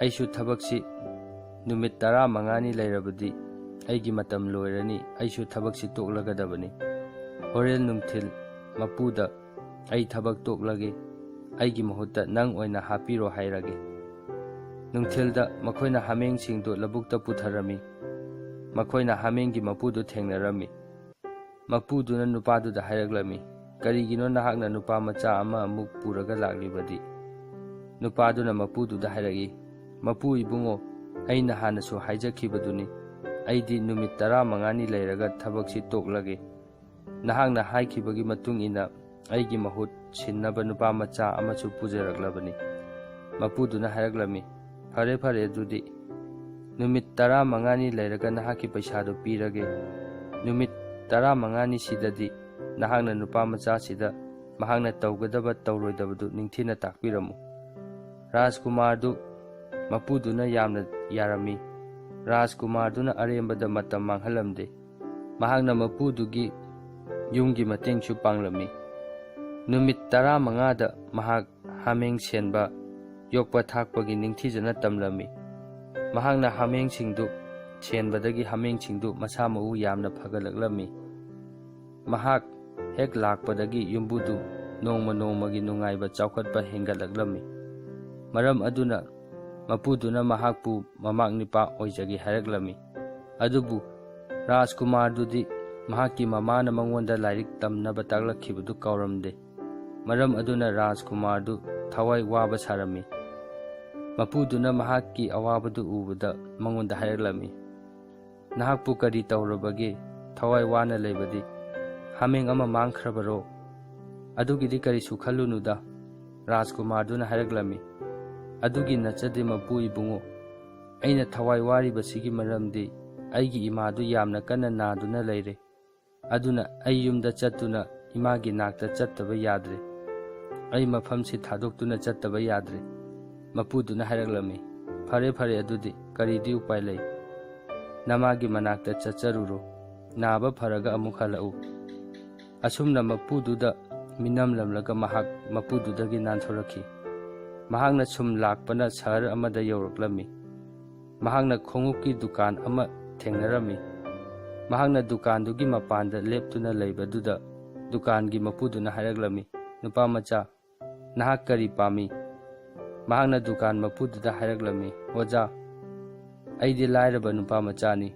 Speaker 1: ꯑꯩꯁꯨ ꯊꯕꯛꯁꯤ ꯅꯨꯃꯤꯠ 15ꯅꯤ ꯂꯩꯔꯕꯗꯤ ꯑꯩꯒꯤ ꯃꯇꯝ ꯂꯣꯏꯔꯅꯤ꯫ ꯑꯩꯁꯨ ꯊꯕꯛꯁꯤ ꯇꯣꯛꯂꯒꯗꯕꯅꯤ꯫ ꯍꯣꯔꯦꯟ ꯅꯨꯡꯊꯤꯜ ꯃꯄꯨꯗ ꯑꯩ ꯊꯕꯛ ꯇꯣꯛꯂꯒꯦ, ꯑꯩꯒꯤ ꯃꯍꯨꯠꯇ ꯅꯪ ꯑꯣꯏꯅ ꯍꯥꯞꯄꯤꯔꯣ ꯍꯥꯏꯔꯒꯦ." ꯅꯨꯡꯊꯤꯜꯗ ꯃꯈꯣꯏꯅ ꯍꯥꯃꯦꯡꯁꯤꯡꯗꯨ ꯂꯧꯕꯨꯛꯇ ꯄꯨꯊꯔꯝꯃꯤ꯫ ꯃꯈꯣꯏꯅ ꯍꯥꯃꯦꯡꯒꯤ ꯃꯄꯨꯗꯨ ꯊꯦꯡꯅꯔꯝꯃꯤ꯫ ꯃꯄꯨꯗꯨꯅ ꯅꯨꯄꯥꯗꯨꯗ ꯍꯥꯏꯔꯛꯂꯝꯃꯤ, "ꯀꯔꯤꯒꯤꯅꯣ ꯅꯍꯥꯛꯅ ꯅꯨꯄꯥ ꯃꯆꯥ ꯑꯃ ꯑꯃꯨꯛ ꯄꯨꯔꯒ ꯂꯥꯛꯂꯤꯕꯗꯤ?" ꯅꯨꯄꯥꯗꯨꯅ ꯃꯄꯨꯗꯨꯗ ꯍꯥꯏꯔꯛꯏ, "ꯃꯄꯨ ꯏꯕꯨꯡꯉꯣ, ꯑꯩꯅ ꯍꯥꯟꯅꯁꯨ ꯍꯥꯏꯖꯈꯤꯕꯗꯨꯅꯤ, ꯑꯩꯗꯤ ꯅꯨꯃꯤꯠ 15ꯅꯤ ꯂꯩꯔꯒ ꯊꯕꯛꯁꯤ ꯇꯣꯛꯂꯒꯦ꯫ ꯅꯍꯥꯛꯅ ꯍꯥꯏꯈꯤꯕꯒꯤ ꯃꯇꯨꯡ ꯏꯟꯅ ꯑꯩꯒꯤ ꯃꯍꯨꯠ ꯁꯤꯟꯅꯕ ꯅꯨꯄꯥ ꯃꯆꯥ ꯑꯃꯁꯨ ꯄꯨꯖꯔꯛꯂꯕꯅꯤ." ꯃꯄꯨꯗꯨꯅ ꯍꯥꯏꯔꯛꯂꯝꯃꯤ, "ꯐꯔꯦ ꯐꯔꯦ, ꯑꯗꯨꯗꯤ ꯅꯨꯃꯤꯠ 15ꯅꯤ ꯂꯩꯔꯒ ꯅꯍꯥꯛꯀꯤ ꯄꯩꯁꯥꯗꯨ ꯄꯤꯔꯒꯦ꯫ ꯅꯨꯃꯤꯠ 15ꯁꯤꯗꯗꯤ ꯅꯍꯥꯛꯅ ꯅꯨꯄꯥ ꯃꯆꯥꯁꯤꯗ ꯃꯍꯥꯛꯅ ꯇꯧꯒꯗꯕ ꯇꯧꯔꯣꯏꯗꯕꯗꯨ ꯅꯤꯡꯊꯤꯅ ꯇꯥꯛꯄꯤꯔꯝꯃꯨ." ꯔꯥꯖꯀꯨꯃꯥꯔꯗꯨ ꯃꯄꯨꯗꯨꯅ ꯌꯥꯝꯅ ꯌꯥꯔꯝꯃꯤ꯫ ꯔꯥꯖꯀꯨꯃꯥꯔꯗꯨꯅ ꯑꯔꯦꯝꯕꯗ ꯃꯇꯝ ꯃꯥꯡꯍꯜꯂꯝꯗꯦ꯫ ꯃꯍꯥꯛꯅ ꯃꯄꯨꯗꯨꯒꯤ ꯌꯨꯝꯒꯤ ꯃꯇꯦꯡꯁꯨ ꯄꯥꯡꯂꯝꯃꯤ꯫ ꯅꯨꯃꯤꯠ 15ꯗ ꯃꯍꯥꯛ ꯍꯥꯃꯦꯡ ꯁꯦꯟꯕ, ꯌꯣꯛꯄ ꯊꯥꯛꯄꯒꯤ ꯅꯤꯡꯊꯤꯖꯅ ꯇꯝꯂꯝꯃꯤ꯫ ꯃꯍꯥꯛꯅ ꯍꯥꯃꯦꯡꯁꯤꯡꯗꯨ ꯁꯦꯟꯕꯗꯒꯤ ꯍꯥꯃꯦꯡꯁꯤꯡꯗꯨ ꯃꯁꯥ ꯃꯎ ꯌꯥꯝꯅ ꯐꯒꯠꯂꯛꯂꯝꯃꯤ꯫ ꯃꯍꯥꯛ ꯍꯦꯛ ꯂꯥꯛꯄꯗꯒꯤ ꯌꯨꯝꯕꯨꯗꯨ ꯅꯣꯡꯃ ꯅꯣꯡꯃꯒꯤ ꯅꯨꯡꯉꯥꯏꯕ ꯆꯥꯎꯈꯠꯄ ꯍꯦꯟꯒꯠꯂꯛꯂꯝꯃꯤ꯫ ꯃꯔꯝ ꯑꯗꯨꯅ ꯃꯄꯨꯗꯨꯅ ꯃꯍꯥꯛꯄꯨ ꯃꯃꯥꯛ ꯅꯤꯄꯥ ꯑꯣꯏꯖꯒꯦ ꯍꯥꯏꯔꯛꯂꯝꯃꯤ꯫ ꯑꯗꯨꯕꯨ ꯔꯥꯖꯀꯨꯃꯥꯔꯗꯨꯗꯤ ꯃꯍꯥꯛꯀꯤ ꯃꯃꯥꯅ ꯃꯉꯣꯟꯗ ꯂꯥꯏꯔꯤꯛ ꯇꯝꯅꯕ ꯇꯥꯛꯂꯛꯈꯤꯕꯗꯨ ꯀꯥꯎꯔꯝꯗꯦ꯫ ꯃꯔꯝ ꯑꯗꯨꯅ ꯔꯥꯖꯀꯨꯃꯥꯔꯗꯨ ꯊꯋꯥꯏ ꯋꯥꯕ ꯁꯥꯔꯝꯃꯤ꯫ ꯃꯄꯨꯗꯨꯅ ꯃꯍꯥꯛꯀꯤ ꯑꯋꯥꯕꯗꯨ ꯎꯕꯗ ꯃꯉꯣꯟꯗ ꯍꯥꯏꯔꯛꯂꯝꯃꯤ, "ꯅꯍꯥꯛꯄꯨ ꯀꯔꯤ ꯇꯧꯔꯕꯒꯦ ꯊꯋꯥꯏ ꯋꯥꯅ ꯂꯩꯕꯗꯤ? ꯍꯥꯃꯦꯡ ꯑꯃ ꯃꯥꯡꯈ꯭ꯔꯕꯔꯣ? ꯑꯗꯨꯒꯤꯗꯤ ꯀꯔꯤꯁꯨ ꯈꯜꯂꯨꯅꯨꯗ." ꯔꯥꯖꯀꯨꯃꯥꯔꯗꯨꯅ ꯍꯥꯏꯔꯛꯂꯝꯃꯤ, "ꯑꯗꯨꯒꯤ ꯅꯠꯆꯗꯦ ꯃꯄꯨ ꯏꯕꯨꯡꯉꯣ, ꯑꯩꯅ ꯊꯋꯥꯏ ꯋꯥꯔꯤꯕꯁꯤꯒꯤ ꯃꯔꯝꯗꯤ ꯑꯩꯒꯤ ꯏꯃꯥꯗꯨ ꯌꯥꯝꯅ ꯀꯟꯅ ꯅꯥꯗꯨꯅ ꯂꯩꯔꯦ꯫ ꯑꯗꯨꯅ ꯑꯩ ꯌꯨꯝꯗ ꯆꯠꯇꯨꯅ ꯏꯃꯥꯒꯤ ꯅꯥꯛꯇ ꯆꯠꯇꯕ ꯌꯥꯗ꯭ꯔꯦ꯫ ꯑꯩ ꯃꯐꯝꯁꯤ ꯊꯥꯗꯣꯛꯇꯨꯅ ꯆꯠꯇꯕ ꯌꯥꯗ꯭ꯔꯦ." ꯃꯄꯨꯗꯨꯅ ꯍꯥꯏꯔꯛꯂꯝꯃꯤ, "ꯐꯔꯦ ꯐꯔꯦ, ꯑꯗꯨꯗꯤ ꯀꯔꯤꯗꯤ ꯎꯄꯥꯏ ꯂꯩ? ꯅꯃꯥꯒꯤ ꯃꯅꯥꯛꯇ ꯆꯠꯆꯔꯨꯔꯣ, ꯅꯥꯕ ꯐꯔꯒ ꯑꯃꯨꯛ ꯍꯜꯂꯛꯎ." ꯑꯁꯨꯝꯅ ꯃꯄꯨꯗꯨꯗ ꯃꯤꯅꯝꯂꯝꯂꯒ ꯃꯍꯥꯛ ꯃꯄꯨꯗꯨꯗꯒꯤ ꯅꯥꯟꯊꯣꯔꯛꯈꯤ꯫ ꯃꯍꯥꯛꯅ ꯁꯨꯝ ꯂꯥꯛꯄꯅ ꯁꯍꯔ ꯑꯃꯗ ꯌꯧꯔꯛꯂꯝꯃꯤ꯫ ꯃꯍꯥꯛꯅ ꯈꯣꯡꯎꯞꯀꯤ ꯗꯨꯀꯥꯟ ꯑꯃ ꯊꯦꯡꯅꯔꯝꯃꯤ꯫ ꯃꯍꯥꯛꯅ ꯗꯨꯀꯥꯟꯗꯨꯒꯤ ꯃꯄꯥꯟꯗ ꯂꯦꯞꯇꯨꯅ ꯂꯩꯕꯗꯨꯗ ꯗꯨꯀꯥꯟꯒꯤ ꯃꯄꯨꯗꯨꯅ ꯍꯥꯏꯔꯛꯂꯝꯃꯤ, "ꯅꯨꯄꯥꯃꯆꯥ, ꯅꯍꯥꯛ ꯀꯔꯤ ꯄꯥꯝꯃꯤ?" ꯃꯍꯥꯛꯅ ꯗꯨꯀꯥꯟ ꯃꯄꯨꯗꯨꯗ ꯍꯥꯏꯔꯛꯂꯝꯃꯤ, "ꯑꯣꯖꯥ, ꯑꯩꯗꯤ ꯂꯥꯏꯔꯕ ꯅꯨꯄꯥꯃꯆꯥꯅꯤ꯫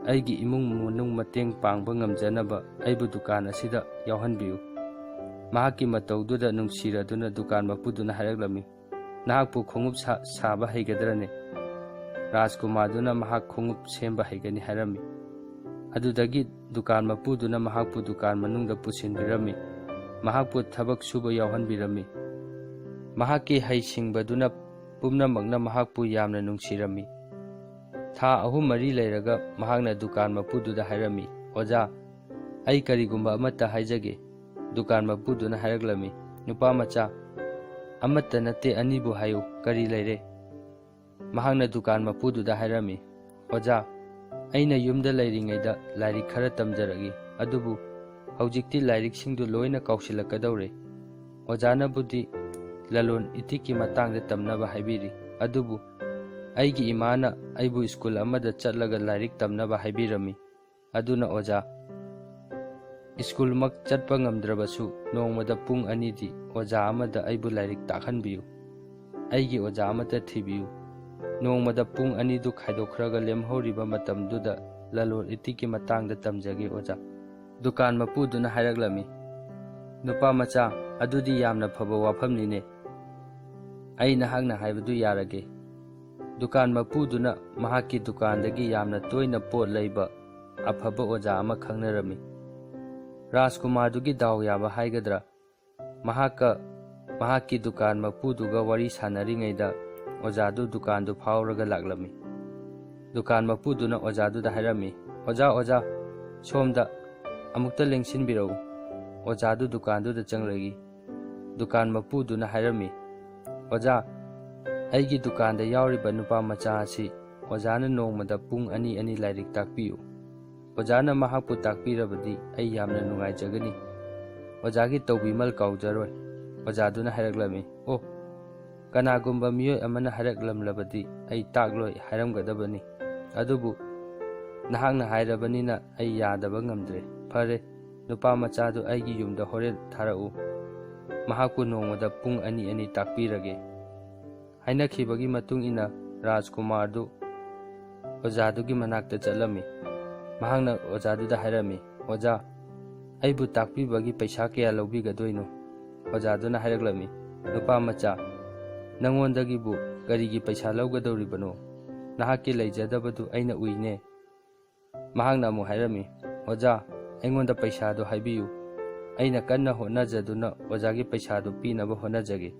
Speaker 1: ꯑꯩꯒꯤ ꯏꯃꯨꯡ ꯃꯅꯨꯡ ꯃꯇꯦꯡ ꯄꯥꯡꯕ ꯉꯝꯖꯅꯕ ꯑꯩꯕꯨ ꯗꯨꯀꯥꯟ ꯑꯁꯤꯗ ꯌꯥꯎꯍꯟꯕꯤꯌꯨ." ꯃꯍꯥꯛꯀꯤ ꯃꯇꯧꯗꯨꯗ ꯅꯨꯡꯁꯤꯔꯗꯨꯅ ꯗꯨꯀꯥꯟ ꯃꯄꯨꯗꯨꯅ ꯍꯥꯏꯔꯛꯂꯝꯃꯤ, "ꯅꯍꯥꯛꯄꯨ ꯈꯣꯡꯎꯞ ꯁꯥꯕ ꯍꯩꯒꯗ꯭ꯔꯅꯦ?" ꯔꯥꯖꯀꯨꯃꯥꯔꯗꯨꯅ ꯃꯍꯥꯛ ꯈꯣꯡꯎꯞ ꯁꯦꯝꯕ ꯍꯩꯒꯅꯤ ꯍꯥꯏꯔꯝꯃꯤ꯫ ꯑꯗꯨꯗꯒꯤ ꯗꯨꯀꯥꯟ ꯃꯄꯨꯗꯨꯅ ꯃꯍꯥꯛꯄꯨ ꯗꯨꯀꯥꯟ ꯃꯅꯨꯡꯗ ꯄꯨꯁꯤꯟꯕꯤꯔꯝꯃꯤ꯫ ꯃꯍꯥꯛꯄꯨ ꯊꯕꯛ ꯁꯨꯕ ꯌꯥꯎꯍꯟꯕꯤꯔꯝꯃꯤ꯫ ꯃꯍꯥꯛꯀꯤ ꯍꯩꯁꯤꯡꯕꯗꯨꯅ ꯄꯨꯝꯅꯃꯛꯅ ꯃꯍꯥꯛꯄꯨ ꯌꯥꯝꯅ ꯅꯨꯡꯁꯤꯔꯝꯃꯤ꯫ ꯊꯥ 3-4 ꯂꯩꯔꯒ ꯃꯍꯥꯛꯅ ꯗꯨꯀꯥꯟ ꯃꯄꯨꯗꯨꯗ ꯍꯥꯏꯔꯝꯃꯤ, "ꯑꯣꯖꯥ, ꯑꯩ ꯀꯔꯤꯒꯨꯝꯕ ꯑꯃꯠꯇ ꯍꯥꯏꯖꯒꯦ." ꯗꯨꯀꯥꯟ ꯃꯄꯨꯗꯨꯅ ꯍꯥꯏꯔꯛꯂꯝꯃꯤ, "ꯅꯨꯄꯥꯃꯆꯥ, ꯑꯃꯠꯇ ꯅꯠꯇꯦ, ꯑꯅꯤꯕꯨ ꯍꯥꯏꯌꯨ, ꯀꯔꯤ ꯂꯩꯔꯦ?" ꯃꯍꯥꯛꯅ ꯗꯨꯀꯥꯟ ꯃꯄꯨꯗꯨꯗ ꯍꯥꯏꯔꯝꯃꯤ, "ꯑꯣꯖꯥ, ꯑꯩꯅ ꯌꯨꯝꯗ ꯂꯩꯔꯤꯉꯩꯗ ꯂꯥꯏꯔꯤꯛ ꯈꯔ ꯇꯝꯖꯔꯛꯏ, ꯑꯗꯨꯕꯨ ꯍꯧꯖꯤꯛꯇꯤ ꯂꯥꯏꯔꯤꯛꯁꯤꯡꯗꯨ ꯂꯣꯏꯅ ꯀꯥꯎꯁꯤꯜꯂꯛꯀꯗꯧꯔꯦ꯫ ꯑꯣꯖꯥꯅꯕꯨꯗꯤ ꯂꯂꯣꯟ ꯏꯇꯤꯛꯀꯤ ꯃꯇꯥꯡꯗ ꯇꯝꯅꯕ ꯍꯥꯏꯕꯤꯔꯤ, ꯑꯗꯨꯕꯨ ꯑꯩꯒꯤ ꯏꯃꯥꯅ ꯑꯩꯕꯨ ꯁ꯭ꯀꯨꯜ ꯑꯃꯗ ꯆꯠꯂꯒ ꯂꯥꯏꯔꯤꯛ ꯇꯝꯅꯕ ꯍꯥꯏꯕꯤꯔꯝꯃꯤ꯫ ꯑꯗꯨꯅ ꯑꯣꯖꯥ, ꯁ꯭ꯀꯨꯜꯃꯛ ꯆꯠꯄ ꯉꯝꯗ꯭ꯔꯕꯁꯨ ꯅꯣꯡꯃꯗ ꯄꯨꯡ 2ꯗꯤ ꯑꯣꯖꯥ ꯑꯃꯗ ꯑꯩꯕꯨ ꯂꯥꯏꯔꯤꯛ ꯇꯥꯛꯍꯟꯕꯤꯌꯨ꯫ ꯑꯩꯒꯤ ꯑꯣꯖꯥ ꯑꯃꯠꯇ ꯊꯤꯕꯤꯌꯨ꯫ ꯅꯣꯡꯃꯗ ꯄꯨꯡ 2ꯗꯨ ꯈꯥꯏꯗꯣꯛꯈ꯭ꯔꯒ ꯂꯦꯝꯍꯧꯔꯤꯕ ꯃꯇꯝꯗꯨꯗ ꯂꯂꯣꯟ ꯏꯇꯤꯛꯀꯤ ꯃꯇꯥꯡꯗ ꯇꯝꯖꯒꯦ ꯑꯣꯖꯥ." ꯗꯨꯀꯥꯟ ꯃꯄꯨꯗꯨꯅ ꯍꯥꯏꯔꯛꯂꯝꯃꯤ, "ꯅꯨꯄꯥꯃꯆꯥ, ꯑꯗꯨꯗꯤ ꯌꯥꯝꯅ ꯐꯕ ꯋꯥꯐꯝꯅꯤꯅꯦ꯫ ꯑꯩ ꯅꯍꯥꯛꯅ ꯍꯥꯏꯕꯗꯨ ꯌꯥꯔꯒꯦ." ꯗꯨꯀꯥꯟ ꯃꯄꯨꯗꯨꯅ ꯃꯍꯥꯛꯀꯤ ꯗꯨꯀꯥꯟꯗꯒꯤ ꯌꯥꯝꯅ ꯇꯣꯏꯅ ꯄꯣꯠ ꯂꯩꯕ ꯑꯐꯕ ꯑꯣꯖꯥ ꯑꯃ ꯈꯪꯅꯔꯝꯃꯤ꯫ ꯔꯥꯖꯀꯨꯃꯥꯔꯗꯨꯒꯤ ꯗꯥꯎ ꯌꯥꯕ ꯍꯥꯏꯒꯗ꯭ꯔꯥ, ꯃꯍꯥꯛꯀꯤ ꯗꯨꯀꯥꯟ ꯃꯄꯨꯗꯨꯒ ꯋꯥꯔꯤ ꯁꯥꯟꯅꯔꯤꯉꯩꯗ ꯑꯣꯖꯥꯗꯨ ꯗꯨꯀꯥꯟꯗꯨ ꯐꯥꯎꯔꯒ ꯂꯥꯛꯂꯝꯃꯤ꯫ ꯗꯨꯀꯥꯟ ꯃꯄꯨꯗꯨꯅ ꯑꯣꯖꯥꯗꯨꯗ ꯍꯥꯏꯔꯝꯃꯤ, "ꯑꯣꯖꯥ, ꯁꯣꯝꯗ ꯑꯃꯨꯛꯇ ꯂꯦꯡꯁꯤꯟꯕꯤꯔꯛꯎ." ꯑꯣꯖꯥꯗꯨ ꯗꯨꯀꯥꯟꯗꯨꯗ ꯆꯪꯂꯛꯏ꯫ ꯗꯨꯀꯥꯟ ꯃꯄꯨꯗꯨꯅ ꯍꯥꯏꯔꯝꯃꯤ, "ꯑꯣꯖꯥ, ꯑꯩꯒꯤ ꯗꯨꯀꯥꯟꯗ ꯌꯥꯎꯔꯤꯕ ꯅꯨꯄꯥꯃꯆꯥ ꯑꯁꯤ ꯑꯣꯖꯥꯅ ꯅꯣꯡꯃꯗ ꯄꯨꯡ 2 ꯂꯥꯏꯔꯤꯛ ꯇꯥꯛꯄꯤꯌꯨ꯫ ꯑꯣꯖꯥꯅ ꯃꯍꯥꯛꯄꯨ ꯇꯥꯛꯄꯤꯔꯕꯗꯤ ꯑꯩ ꯌꯥꯝꯅ ꯅꯨꯡꯉꯥꯏꯖꯒꯅꯤ꯫ ꯑꯣꯖꯥꯒꯤ ꯇꯧꯕꯤꯃꯜ ꯀꯥꯎꯖꯔꯣꯏ." ꯑꯣꯖꯥꯗꯨꯅ ꯍꯥꯏꯔꯛꯂꯝꯃꯤ, "ꯑꯣ, ꯀꯅꯥꯒꯨꯝꯕ ꯃꯤꯑꯣꯏ ꯑꯃꯅ ꯍꯥꯏꯔꯛꯂꯝꯂꯕꯗꯤ ꯑꯩ ꯇꯥꯛꯂꯣꯏ ꯍꯥꯏꯔꯝꯒꯗꯕꯅꯤ, ꯑꯗꯨꯕꯨ ꯅꯍꯥꯛꯅ ꯍꯥꯏꯔꯕꯅꯤꯅ ꯑꯩ ꯌꯥꯗꯕ ꯉꯝꯗ꯭ꯔꯦ꯫ ꯐꯔꯦ, ꯅꯨꯄꯥꯃꯆꯥꯗꯨ ꯑꯩꯒꯤ ꯌꯨꯝꯗ ꯍꯣꯔꯦꯟ ꯊꯥꯔꯛꯎ, ꯃꯍꯥꯛꯄꯨ ꯅꯣꯡꯃꯗ ꯄꯨꯡ 2 ꯇꯥꯛꯄꯤꯔꯒꯦ." ꯍꯥꯏꯅꯈꯤꯕꯒꯤ ꯃꯇꯨꯡ ꯏꯟꯅ ꯔꯥꯖꯀꯨꯃꯥꯔꯗꯨ ꯑꯣꯖꯥꯗꯨꯒꯤ ꯃꯅꯥꯛꯇ ꯆꯠꯂꯝꯃꯤ꯫ ꯃꯍꯥꯛꯅ ꯑꯣꯖꯥꯗꯨꯗ ꯍꯥꯏꯔꯝꯃꯤ, "ꯑꯣꯖꯥ, ꯑꯩꯕꯨ ꯇꯥꯛꯄꯤꯕꯒꯤ ꯄꯩꯁꯥ ꯀꯌꯥ ꯂꯧꯕꯤꯒꯗꯣꯏꯅꯣ?" ꯑꯣꯖꯥꯗꯨꯅ ꯍꯥꯏꯔꯛꯂꯝꯃꯤ, "ꯅꯨꯄꯥꯃꯆꯥ, ꯅꯪꯉꯣꯟꯗꯒꯤꯕꯨ ꯀꯔꯤꯒꯤ ꯄꯩꯁꯥ ꯂꯧꯒꯗꯧꯔꯤꯕꯅꯣ? ꯅꯍꯥꯛꯀꯤ ꯂꯩꯖꯗꯕꯗꯨ ꯑꯩꯅ ꯎꯏꯅꯦ." ꯃꯍꯥꯛꯅ ꯑꯃꯨꯛ ꯍꯥꯏꯔꯝꯃꯤ, "ꯑꯣꯖꯥ, ꯑꯩꯉꯣꯟꯗ ꯄꯩꯁꯥꯗꯨ ꯍꯥꯏꯕꯤꯌꯨ, ꯑꯩꯅ ꯀꯟꯅ ꯍꯣꯠꯅꯖꯗꯨꯅ ꯑꯣꯖꯥꯒꯤ ꯄꯩꯁꯥꯗꯨ ꯄꯤꯅꯕ ꯍꯣꯠꯅꯖꯒꯦ."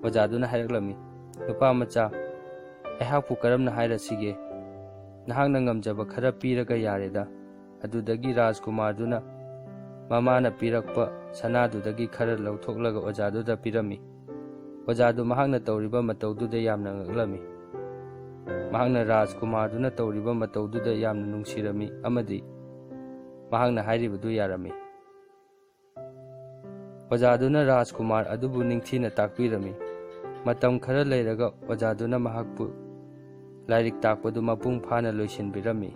Speaker 1: ꯑꯣꯖꯥꯗꯨꯅ ꯍꯥꯏꯔꯛꯂꯝꯃꯤ, "ꯅꯨꯄꯥꯃꯆꯥ, ꯑꯩꯍꯥꯛꯄꯨ ꯀꯔꯝꯅ ꯍꯥꯏꯔꯁꯤꯒꯦ? ꯅꯍꯥꯛꯅ ꯉꯝꯖꯕ ꯈꯔ ꯄꯤꯔꯒ ꯌꯥꯔꯦꯗ." ꯑꯗꯨꯗꯒꯤ ꯔꯥꯖꯀꯨꯃꯥꯔꯗꯨꯅ ꯃꯃꯥꯅ ꯄꯤꯔꯛꯄ ꯁꯅꯥꯗꯨꯗꯒꯤ ꯈꯔ ꯂꯧꯊꯣꯛꯂꯒ ꯑꯣꯖꯥꯗꯨꯗ ꯄꯤꯔꯝꯃꯤ꯫ ꯑꯣꯖꯥꯗꯨ ꯃꯍꯥꯛꯅ ꯇꯧꯔꯤꯕ ꯃꯇꯧꯗꯨꯗ ꯌꯥꯝꯅ ꯉꯛꯂꯝꯃꯤ꯫ ꯃꯍꯥꯛꯅ ꯔꯥꯖꯀꯨꯃꯥꯔꯗꯨꯅ ꯇꯧꯔꯤꯕ ꯃꯇꯧꯗꯨꯗ ꯌꯥꯝꯅ ꯅꯨꯡꯁꯤꯔꯝꯃꯤ ꯑꯃꯗꯤ ꯃꯍꯥꯛꯅ ꯍꯥꯏꯔꯤꯕꯗꯨ ꯌꯥꯔꯝꯃꯤ꯫ ꯑꯣꯖꯥꯗꯨꯅ ꯔꯥꯖꯀꯨꯃꯥꯔ ꯑꯗꯨꯕꯨ ꯅꯤꯡꯊꯤꯅ ꯇꯥꯛꯄꯤꯔꯝꯃꯤ꯫ ꯃꯇꯝ ꯈꯔ ꯂꯩꯔꯒ ꯑꯣꯖꯥꯗꯨꯅ ꯃꯍꯥꯛꯄꯨ ꯂꯥꯏꯔꯤꯛ ꯇꯥꯛꯄꯗꯨ ꯃꯄꯨꯡ ꯐꯥꯅ ꯂꯣꯏꯁꯤꯟꯕꯤꯔꯝꯃꯤ꯫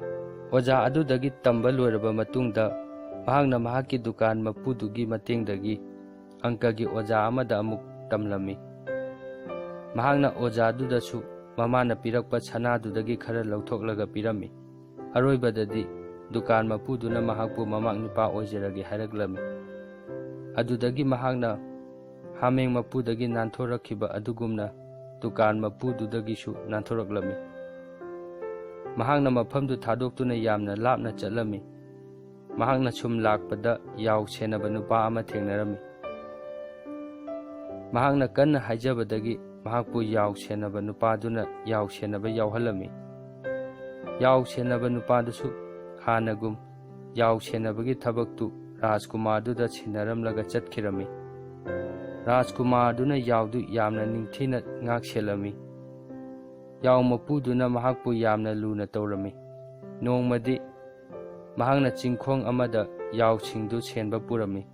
Speaker 1: ꯑꯣꯖꯥ ꯑꯗꯨꯗꯒꯤ ꯇꯝꯕ ꯂꯣꯏꯔꯕ ꯃꯇꯨꯡꯗ ꯃꯍꯥꯛꯅ ꯃꯍꯥꯛꯀꯤ ꯗꯨꯀꯥꯟ ꯃꯄꯨꯗꯨꯒꯤ ꯃꯇꯦꯡꯗꯒꯤ ꯑꯪꯀꯒꯤ ꯑꯣꯖꯥ ꯑꯃꯗ ꯑꯃꯨꯛ ꯇꯝꯂꯝꯃꯤ꯫ ꯃꯍꯥꯛꯅ ꯑꯣꯖꯥꯗꯨꯗꯁꯨ ꯃꯃꯥꯅ ꯄꯤꯔꯛꯄ ꯁꯅꯥꯗꯨꯗꯒꯤ ꯈꯔ ꯂꯧꯊꯣꯛꯂꯒ ꯄꯤꯔꯝꯃꯤ꯫ ꯑꯔꯣꯏꯕꯗꯗꯤ ꯗꯨꯀꯥꯟ ꯃꯄꯨꯗꯨꯅ ꯃꯍꯥꯛꯄꯨ ꯃꯃꯥꯛ ꯅꯨꯄꯥ ꯑꯣꯏꯖꯔꯒꯦ ꯍꯥꯏꯔꯛꯂꯝꯃꯤ꯫ ꯑꯗꯨꯗꯒꯤ ꯃꯍꯥꯛꯅ ꯍꯥꯃꯦꯡ ꯃꯄꯨꯗꯒꯤ ꯅꯥꯟꯊꯣꯔꯛꯈꯤꯕ ꯑꯗꯨꯒꯨꯝꯅ ꯗꯨꯀꯥꯟ ꯃꯄꯨꯗꯨꯗꯒꯤꯁꯨ ꯅꯥꯟꯊꯣꯔꯛꯂꯝꯃꯤ꯫ ꯃꯍꯥꯛꯅ ꯃꯐꯝꯗꯨ ꯊꯥꯗꯣꯛꯇꯨꯅ ꯌꯥꯝꯅ ꯂꯥꯞꯅ ꯆꯠꯂꯝꯃꯤ꯫ ꯃꯍꯥꯛꯅ ꯁꯨꯝ ꯂꯥꯛꯄꯗ ꯌꯥꯎ ꯁꯦꯟꯅꯕ ꯅꯨꯄꯥ ꯑꯃ ꯊꯦꯡꯅꯔꯝꯃꯤ꯫ ꯃꯍꯥꯛꯅ ꯀꯟꯅ ꯍꯥꯏꯖꯕꯗꯒꯤ ꯃꯍꯥꯛꯄꯨ ꯌꯥꯎ ꯁꯦꯟꯅꯕ ꯅꯨꯄꯥꯗꯨꯅ ꯌꯥꯎ ꯁꯦꯟꯅꯕ ꯌꯥꯎꯍꯜꯂꯝꯃꯤ꯫ ꯌꯥꯎ ꯁꯦꯟꯅꯕ ꯅꯨꯄꯥꯗꯨꯁꯨ ꯍꯥꯟꯅꯒꯨꯝ ꯌꯥꯎ ꯁꯦꯟꯅꯕꯒꯤ ꯊꯕꯛꯇꯨ ꯔꯥꯖꯀꯨꯃꯥꯔꯗꯨꯗ ꯁꯤꯟꯅꯔꯝꯂꯒ ꯆꯠꯈꯤꯔꯝꯃꯤ꯫ ꯔꯥꯖꯀꯨꯃꯥꯔꯗꯨꯅ ꯌꯥꯎꯗꯨ ꯌꯥꯝꯅ ꯅꯤꯡꯊꯤꯅ ꯉꯥꯛ ꯁꯦꯜꯂꯝꯃꯤ꯫ ꯌꯥꯎ ꯃꯄꯨꯗꯨꯅ ꯃꯍꯥꯛꯄꯨ ꯌꯥꯝꯅ ꯂꯨꯅ ꯇꯧꯔꯝꯃꯤ꯫ ꯅꯣꯡꯃꯗꯤ ꯃꯍꯥꯛꯅ ꯆꯤꯡꯈꯣꯡ ꯑꯃꯗ ꯌꯥꯎꯁꯤꯡꯗꯨ ꯁꯦꯟꯕ ꯄꯨꯔꯝꯃꯤ꯫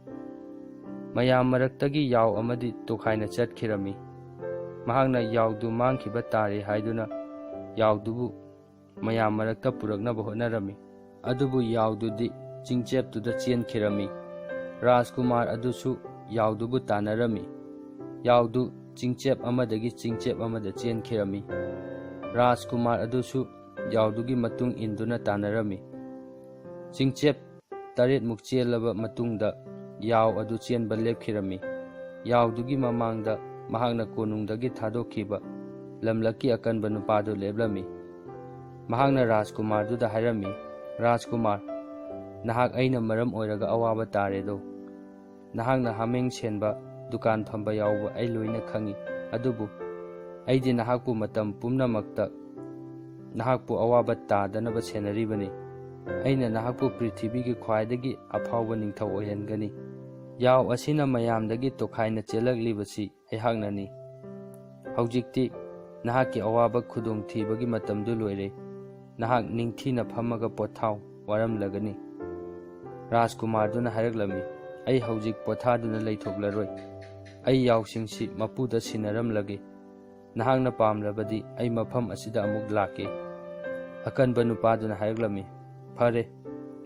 Speaker 1: ꯃꯌꯥꯝ ꯃꯔꯛꯇꯒꯤ ꯌꯥꯎ ꯑꯃꯗꯤ ꯇꯣꯈꯥꯏꯅ ꯆꯠꯈꯤꯔꯝꯃꯤ꯫ ꯃꯍꯥꯛꯅ ꯌꯥꯎꯗꯨ ꯃꯥꯡꯈꯤꯕ ꯇꯥꯔꯦ ꯍꯥꯏꯗꯨꯅ ꯌꯥꯎꯗꯨꯕꯨ ꯃꯌꯥꯝ ꯃꯔꯛꯇ ꯄꯨꯔꯛꯅꯕ ꯍꯣꯠꯅꯔꯝꯃꯤ꯫ ꯑꯗꯨꯕꯨ ꯌꯥꯎꯗꯨꯗꯤ ꯆꯤꯡꯆꯦꯞꯇꯨꯗ ꯆꯦꯟꯈꯤꯔꯝꯃꯤ꯫ ꯔꯥꯖꯀꯨꯃꯥꯔ ꯑꯗꯨꯁꯨ ꯌꯥꯎꯗꯨꯕꯨ ꯇꯥꯟꯅꯔꯝꯃꯤ꯫ ꯌꯥꯎꯗꯨ ꯆꯤꯡꯆꯦꯞ ꯑꯃꯗꯒꯤ ꯆꯤꯡꯆꯦꯞ ꯑꯃꯗ ꯆꯦꯟꯈꯤꯔꯝꯃꯤ꯫ ꯔꯥꯖꯀꯨꯃꯥꯔ ꯑꯗꯨꯁꯨ ꯌꯥꯎꯗꯨꯒꯤ ꯃꯇꯨꯡ ꯏꯟꯗꯨꯅ ꯇꯥꯟꯅꯔꯝꯃꯤ꯫ ꯆꯤꯡꯆꯦꯞ 7ꯃꯨꯛ ꯆꯦꯜꯂꯕ ꯃꯇꯨꯡꯗ ꯌꯥꯎ ꯑꯗꯨ ꯆꯦꯟꯕ ꯂꯦꯞꯈꯤꯔꯝꯃꯤ꯫ ꯌꯥꯎꯗꯨꯒꯤ ꯃꯃꯥꯡꯗ ꯃꯍꯥꯛꯅ ꯀꯣꯅꯨꯡꯗꯒꯤ ꯊꯥꯗꯣꯛꯈꯤꯕ ꯂꯝꯂꯛꯀꯤ ꯑꯀꯟꯕ ꯅꯨꯄꯥꯗꯨ ꯂꯦꯞꯂꯝꯃꯤ꯫ ꯃꯍꯥꯛꯅ ꯔꯥꯖꯀꯨꯃꯥꯔꯗꯨꯗ ꯍꯥꯏꯔꯝꯃꯤ, "ꯔꯥꯖꯀꯨꯃꯥꯔ, ꯅꯍꯥꯛ ꯑꯩꯅ ꯃꯔꯝ ꯑꯣꯏꯔꯒ ꯑꯋꯥꯕ ꯇꯥꯔꯦꯗꯣ꯫ ꯅꯍꯥꯛꯅ ꯍꯥꯃꯦꯡ ꯁꯦꯟꯕ, ꯗꯨꯀꯥꯟ ꯐꯝꯕ ꯌꯥꯎꯕ ꯑꯩ ꯂꯣꯏꯅ ꯈꯪꯏ꯫ ꯑꯗꯨꯕꯨ ꯑꯩꯗꯤ ꯅꯍꯥꯛꯄꯨ ꯃꯇꯝ ꯄꯨꯝꯅꯃꯛꯇ ꯅꯍꯥꯛꯄꯨ ꯑꯋꯥꯕ ꯇꯥꯗꯅꯕ ꯁꯦꯟꯅꯔꯤꯕꯅꯤ꯫ ꯑꯩꯅ ꯅꯍꯥꯛꯄꯨ ꯄ꯭ꯔꯤꯊꯤꯕꯤꯒꯤ ꯈ꯭ꯋꯥꯏꯗꯒꯤ ꯑꯐꯥꯎꯕ ꯅꯤꯡꯊꯧ ꯑꯣꯏꯍꯟꯒꯅꯤ꯫ ꯌꯥꯎ ꯑꯁꯤꯅ ꯃꯌꯥꯝꯗꯒꯤ ꯇꯣꯈꯥꯏꯅ ꯆꯦꯜꯂꯛꯂꯤꯕꯁꯤ ꯑꯩꯍꯥꯛꯅꯅꯤ꯫ ꯍꯧꯖꯤꯛꯇꯤ ꯅꯍꯥꯛꯀꯤ ꯑꯋꯥꯕ ꯈꯨꯗꯣꯡꯊꯤꯕꯒꯤ ꯃꯇꯝꯗꯨ ꯂꯣꯏꯔꯦ꯫ ꯅꯍꯥꯛ ꯅꯤꯡꯊꯤꯅ ꯐꯝꯃꯒ ꯄꯣꯊꯥꯎ, ꯋꯥꯔꯝꯂꯒꯅꯤ"꯫ ꯔꯥꯖꯀꯨꯃꯥꯔꯗꯨꯅ ꯍꯥꯏꯔꯛꯂꯝꯃꯤ, "ꯑꯩ ꯍꯧꯖꯤꯛ ꯄꯣꯊꯥꯗꯨꯅ ꯂꯩꯊꯣꯛꯂꯔꯣꯏ꯫ ꯑꯩ ꯌꯥꯎꯁꯤꯡꯁꯤ ꯃꯄꯨꯗ ꯁꯤꯟꯅꯔꯝꯂꯒꯦ꯫ ꯅꯍꯥꯛꯅ ꯄꯥꯝꯂꯕꯗꯤ ꯑꯩ ꯃꯐꯝ ꯑꯁꯤꯗ ꯑꯃꯨꯛ ꯂꯥꯛꯀꯦ"꯫ ꯑꯀꯟꯕ ꯅꯨꯄꯥꯗꯨꯅ ꯍꯥꯏꯔꯛꯂꯝꯃꯤ, "ꯐꯔꯦ,